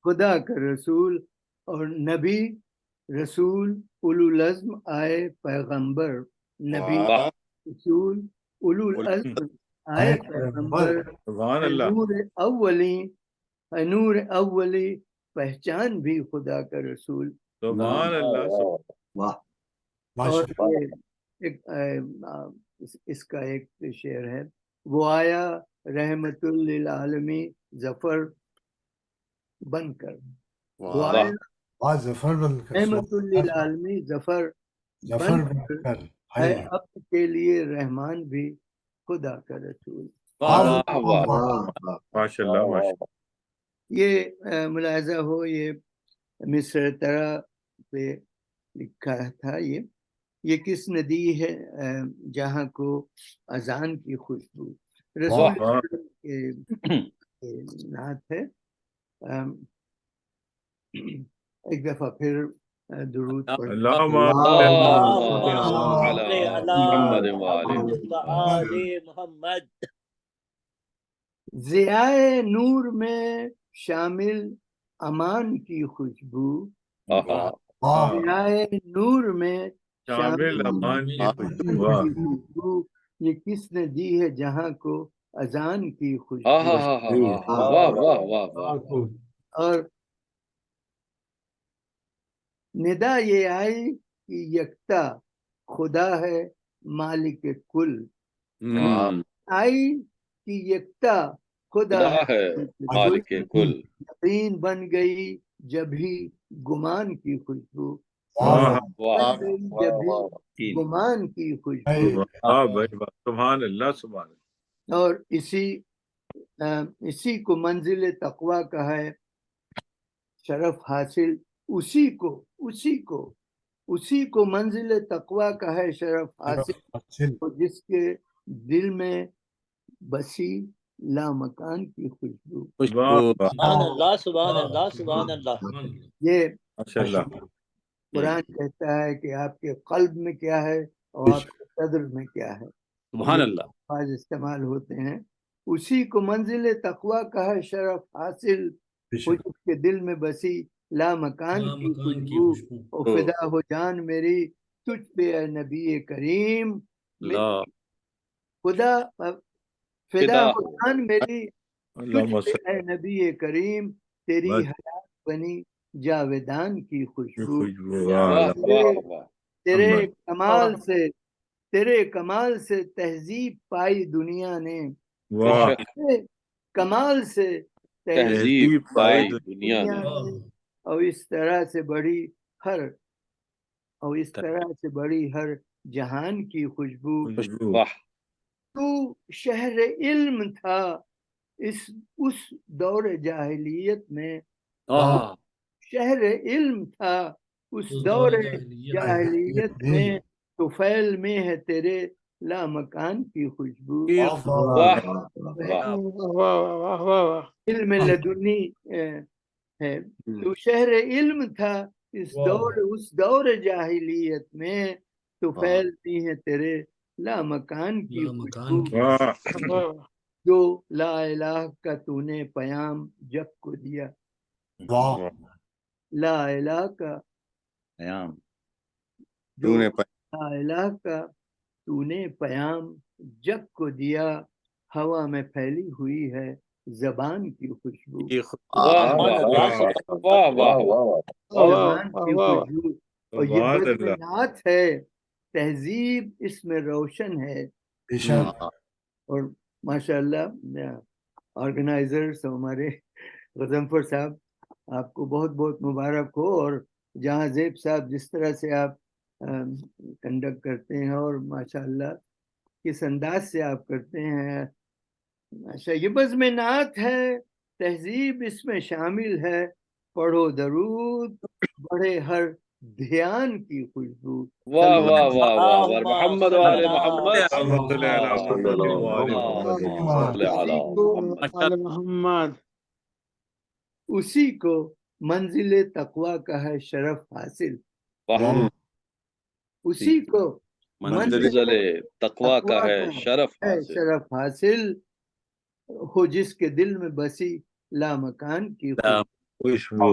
خدا کا رسول. اور نبی رسول اولو العزم آئے پیغمبر. نبی رسول اولو العزم آئے پیغمبر. نور اولی پہچان بھی خدا کا رسول. اور اس کا ایک شعر ہے. وہ آیا رحمت للعالمین ظفر بن کر. وہ آیا رحمت للعالمین ظفر بن کر. ہے اب کے لیے رحمان بھی خدا کا رسول. یہ ملاحظہ ہو، یہ مصر طرح پہ لکھا تھا. یہ کس ندی ہے جہاں کو اذان کی خوشبو. رسول کے نعت ہے. ایک دفعہ پھر درود پڑھ. ضیائے نور میں شامل امان کی خوشبو. ضیائے نور میں شامل امان کی خوشبو. یہ کس نے دی ہے جہاں کو اذان کی خوشبو. اور ندا یہ آئی کہ یکتا خدا ہے مالک کل. آئی کہ یکتا خدا ہے مالک کل. یقین بن گئی جب ہی گمان کی خوشبو. جب ہی گمان کی خوشبو. سبحان اللہ سبحان اللہ. اور اسی کو منزل تقوی کا ہے شرف حاصل. اسی کو منزل تقوی کا ہے شرف حاصل. جس کے دل میں بسی لامکان کی خوشبو. سبحان اللہ سبحان اللہ سبحان اللہ. یہ قرآن کہتا ہے کہ آپ کے قلب میں کیا ہے اور آپ کے صدر میں کیا ہے. سبحان اللہ. الفاظ استعمال ہوتے ہیں. اسی کو منزل تقوی کا ہے شرف حاصل. جس کے دل میں بسی لامکان کی خوشبو. اور فدا ہو جان میری تجھ پہ اے نبی کریم. خدا فدا ہو جان میری تجھ پہ اے نبی کریم. تیری حیات بنی جاویدان کی خوشبو. تیرے کمال سے تہذیب پائی دنیا نے. کمال سے تہذیب پائی دنیا نے. اور اس طرح سے بڑی ہر جہان کی خوشبو. تو شہر علم تھا اس دور جاہلیت میں. شہر علم تھا اس دور جاہلیت میں. تو فیل میں ہے تیرے لامکان کی خوشبو. علم لدنی ہے. تو شہر علم تھا اس دور جاہلیت میں. تو پھیلتی ہے تیرے لامکان کی خوشبو. جو لا الہ کا تو نے پیام جگ کو دیا. لا الہ کا پیام لا الہ کا تو نے پیام جگ کو دیا. ہوا میں پھیلی ہوئی ہے زبان کی خوشبو. زبان کی خوشبو. اور یہ بدنات ہے تہذیب اس میں روشن ہے. اور ماشاءاللہ آرگنائزرز ہمارے غضنفر صاحب آپ کو بہت بہت مبارک ہو. اور جہاں زیب صاحب جس طرح سے آپ کنڈکٹ کرتے ہیں اور ماشاءاللہ کس انداز سے آپ کرتے ہیں. یہ بزم نعت ہے، تہذیب اس میں شامل ہے، پڑھو درود بڑھے ہر دھیان کی خوشبو. واہ واہ واہ واہ واہ محمد وآل محمد محمد. اسی کو منزل تقوی کا ہے شرف حاصل. اسی کو منزل تقوی کا ہے شرف حاصل ہو جس کے دل میں بسی لامکان کی خوشبو.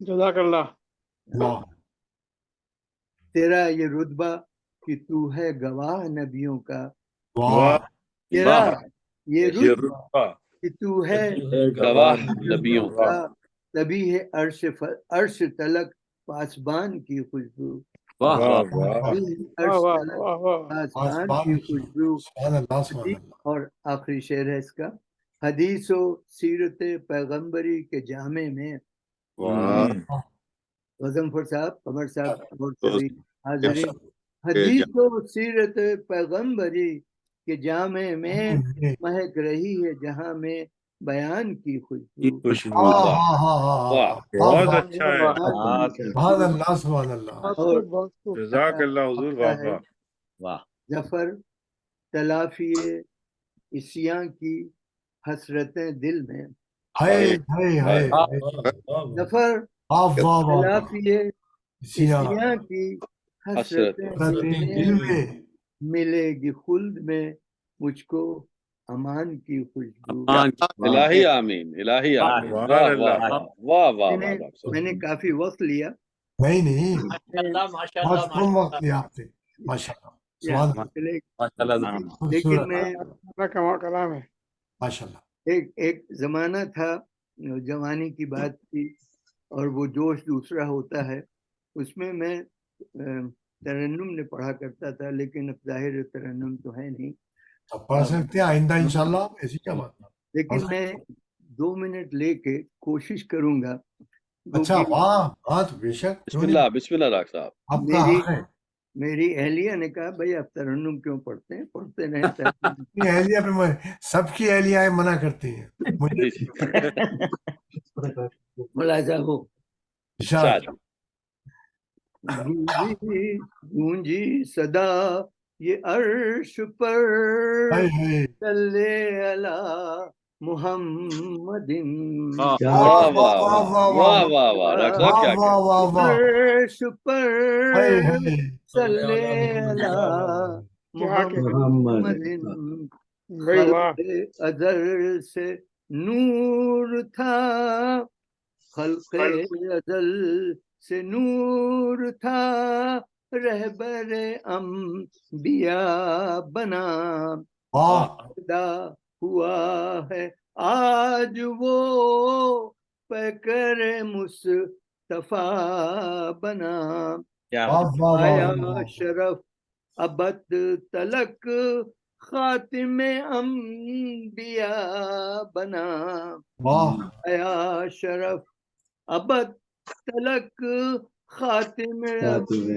جزاک اللہ. تیرا یہ رتبہ کہ تو ہے گواہ نبیوں کا. تیرا یہ رتبہ کہ تو ہے گواہ نبیوں کا، تبھی ہے عرش تلک پاسبان کی خوشبو. پاسبان کی خوشبو. اور آخری شعر ہے اس کا. حدیث و سیرت پیغمبری کے جامع میں غضنفر صاحب، قمر صاحب اور سبھی حاضرین، حدیث و سیرت پیغمبری کے جامع میں مہک رہی ہے جہاں میں بیان کی خوشبو. بہت اچھا ہے. سبحان اللہ سبحان اللہ. جزاک اللہ حضور. واہ واہ. ظفر تلافی عصیاں کی حسرتیں دل میں. ظفر تلافی عصیاں کی حسرتیں دل میں، ملے گی خلد میں مجھ کو امان کی خوشبو. الہی آمین، الہی آمین. واہ واہ واہ واہ. میں نے کافی وقت لیا. نہیں بہت کم وقت لیا آپ نے. ماشاءاللہ لیکن میں کلام ہے. ماشاءاللہ. ایک زمانہ تھا، جوانی کی بات تھی، اور وہ جوش دوسرا ہوتا ہے. اس میں ترنم نے پڑھا کرتا تھا، لیکن اب ظاہر ترنم تو ہے نہیں. پڑھ سکتے ہیں آئندہ انشاءاللہ، ایسی کیا بات. لیکن میں 2 منٹ لے کے کوشش کروں گا. اچھا واہ بے شک. بسم اللہ ڈاکٹر صاحب. آپ کا حق ہے. میری اہلیہ نے کہا بھائی آپ ترنم کیوں پڑھتے ہیں، پڑھتے نہیں. اہلیہ پہ سب کی اہلیہ منع کرتی ہیں. ملاحظہ ہو. گونجی صدا یہ عرش پر صلی علی محمد. عرش پر صلی علی محمد. خلق ازل سے نور تھا، خلق ازل سے نور تھا، رہبر انبیاء بنا. پیدا ہوا ہے آج وہ پیکر مصطفیٰ بنا. آیا شرف ابد تلک خاتم انبیاء بنا. آیا شرف ابد تلک خاتم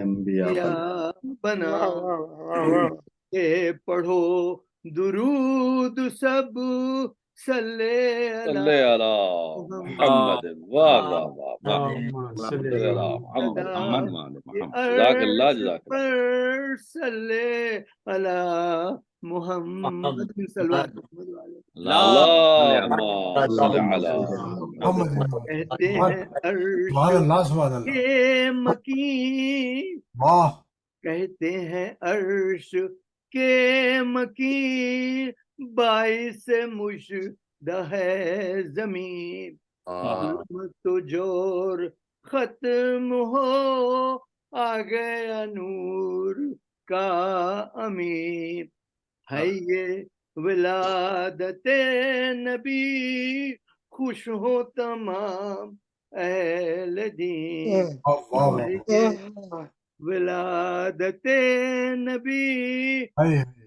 انبیاء بنا. پڑھو درود سب صلی علی محمد. واہ واہ واہ. جزاک اللہ جزاک اللہ. صلی علی محمد. کہتے ہیں عرش کے مکین، کہتے ہیں عرش کے مکین، باعث مژدہ ہے زمین. تو جور ختم ہو آ گیا نور کا امین. ہے یہ ولادت نبی، خوش ہو تمام اہل دین. ولادت نبی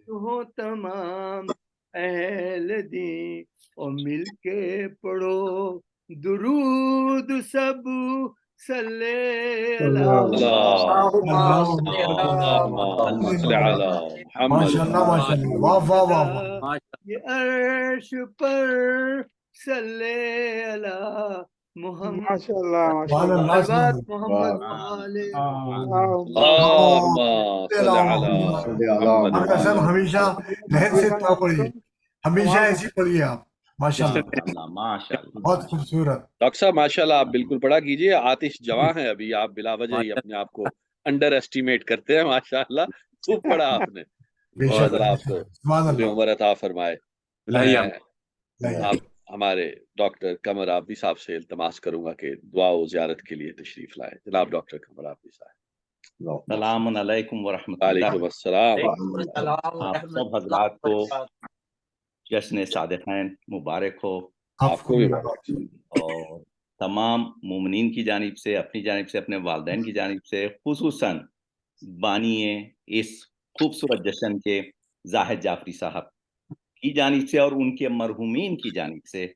ہو تمام اہل دین اور مل کے پڑھو درود سب صلی یہ عرش پر صلی اللہ محمد ماشاءاللہ محمد صاحب ہمیشہ لہر سے پڑھیے، ہمیشہ ایسی پڑھیے آپ، ماشاءاللہ بہت خوبصورت۔ ڈاکٹر صاحب ماشاءاللہ آپ بالکل پڑھا کیجیے، آتش جواں ہیں ابھی، آپ بلا وجہ ہی اپنے آپ کو انڈر ایسٹیمیٹ کرتے ہیں، ماشاءاللہ خوب پڑھا آپ نے، اللہ آپ کو طول عمر عطا فرمائے۔ آپ ہمارے ڈاکٹر قمر آبدی صاحب سے التماس کروں گا کہ دعا و زیارت کے لیے تشریف لائے۔ جناب ڈاکٹر قمر آبدی صاحب۔ السلام علیکم ورحمۃ اللہ۔ وعلیکم السلام۔ آپ سب حضرات کو جشن صادقین مبارک ہو، آپ کو بھی اور تمام مومنین کی جانب سے، اپنی جانب سے، اپنے والدین کی جانب سے، خصوصاً بانی اس خوبصورت جشن کے زاہد جعفری صاحب کی جانب سے اور ان کے مرحومین کی جانب سے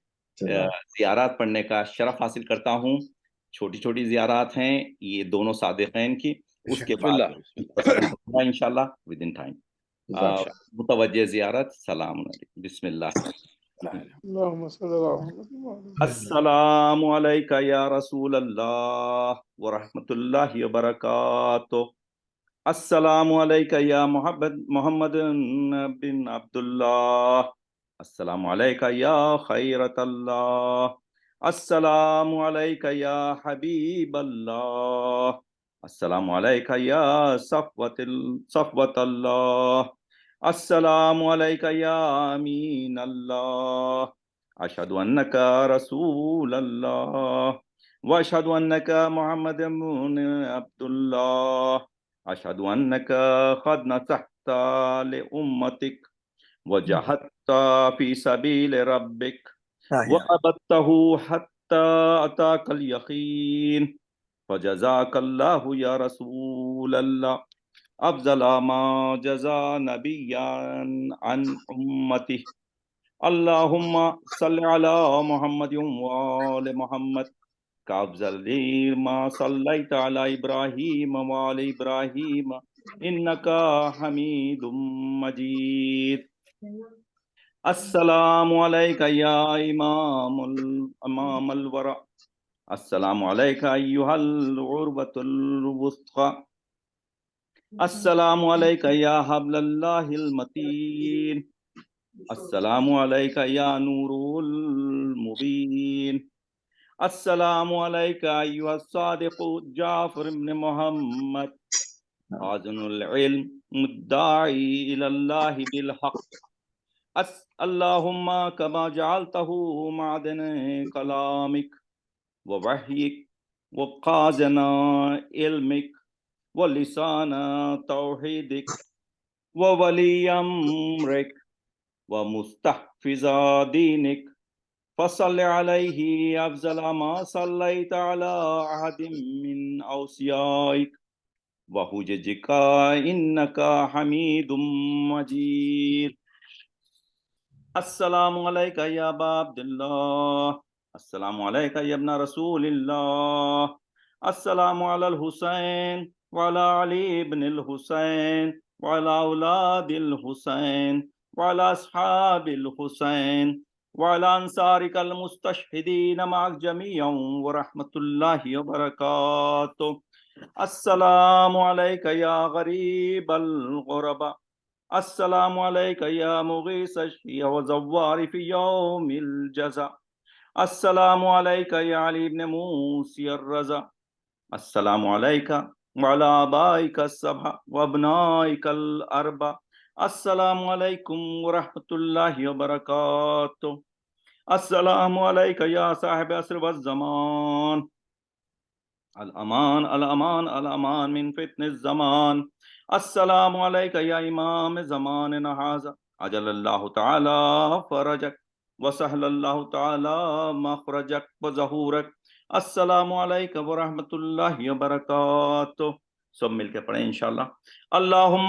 زیارات پڑھنے کا شرف حاصل کرتا ہوں۔ چھوٹی چھوٹی زیارات ہیں یہ دونوں صادقین کی، اس کے بعد انشاءاللہ ود ان ٹائم متوجہ زیارت۔ سلام علیکم، بسم اللہ۔ السلام علیکہ یا رسول اللہ ورحمۃ اللہ وبرکاتہ۔ السلام علیکہ یا محمد بن عبداللہ۔ السلام علیکہ یا خیرت اللہ۔ السلام علیکہ یا حبیب اللہ۔ السلام علیکہ یا صفوت اللہ۔ السلام علیکہ یا امین اللہ۔ اشہد انک رسول اللہ واشہد انک محمد بن عبداللہ۔ اشہد انک قد نصحت لامتک وجاہدت فی سبیل ربک وعبدتہ حتی اتاک الیقین فجزاک اللہ یا رسول اللہ افضل ما جزا نبیا عن امتہ۔ اللہم صلی علی محمد وآل محمد کافضل ما صلیت علی ابراہیم وآل ابراہیم انکا حمید مجید۔ السلام علیکہ یا امام الورع۔ السلام علیکہ ایہا العروۃ الوثقی۔ السلام علیکہ یا حبل اللہ المتین۔ السلام علیکہ یا نور المبین۔ السلام علیکہ ایہا الصادق جعفر بن محمد خازن العلم مدعی الاللہ بالحق۔ اللہم کما جعلتہ معدن کلامک ووحیک وخازن علمک ولسان توحیدک وولی امرک ومستحفظ دینک فصل علیہ افضل ما صلیت علی احد من اوصیائک وحججک انک حمید مجید۔ السلام علیکہ یا ابا عبداللہ۔ السلام علیکہ یا ابن رسول اللہ۔ السلام علی الحسین وعلی علی ابن الحسین وعلی اولاد الحسین وعلی اصحاب الحسین وعلی انصارک المستشہدین معک جمیعا ورحمۃ اللہ وبرکاتہ۔ السلام علیکہ یا غریب الغرباء۔ السلام علیکہ یا مغیث الشیع وزوار فی یوم الجزا۔ السلام علیکہ یا علی ابن موسی الرضا۔ السلام علیکہ وعلی آبائک السبع وابنائک الاربع۔ السلام علیکم ورحمۃ اللہ وبرکاتہ۔ السلام علیکہ یا صاحب عصر والزمان۔ الامان الامان الامان من فتن الزمان۔ السلام علیکہ یا امام زماننا ھذا عجل اللہ تعالی فرجک وسہل اللہ تعالی مخرجک وظہورک۔ السلام علیکم ورحمۃ اللہ وبرکاتہ۔ سب مل کے پڑھیں انشاءاللہ۔ اللہم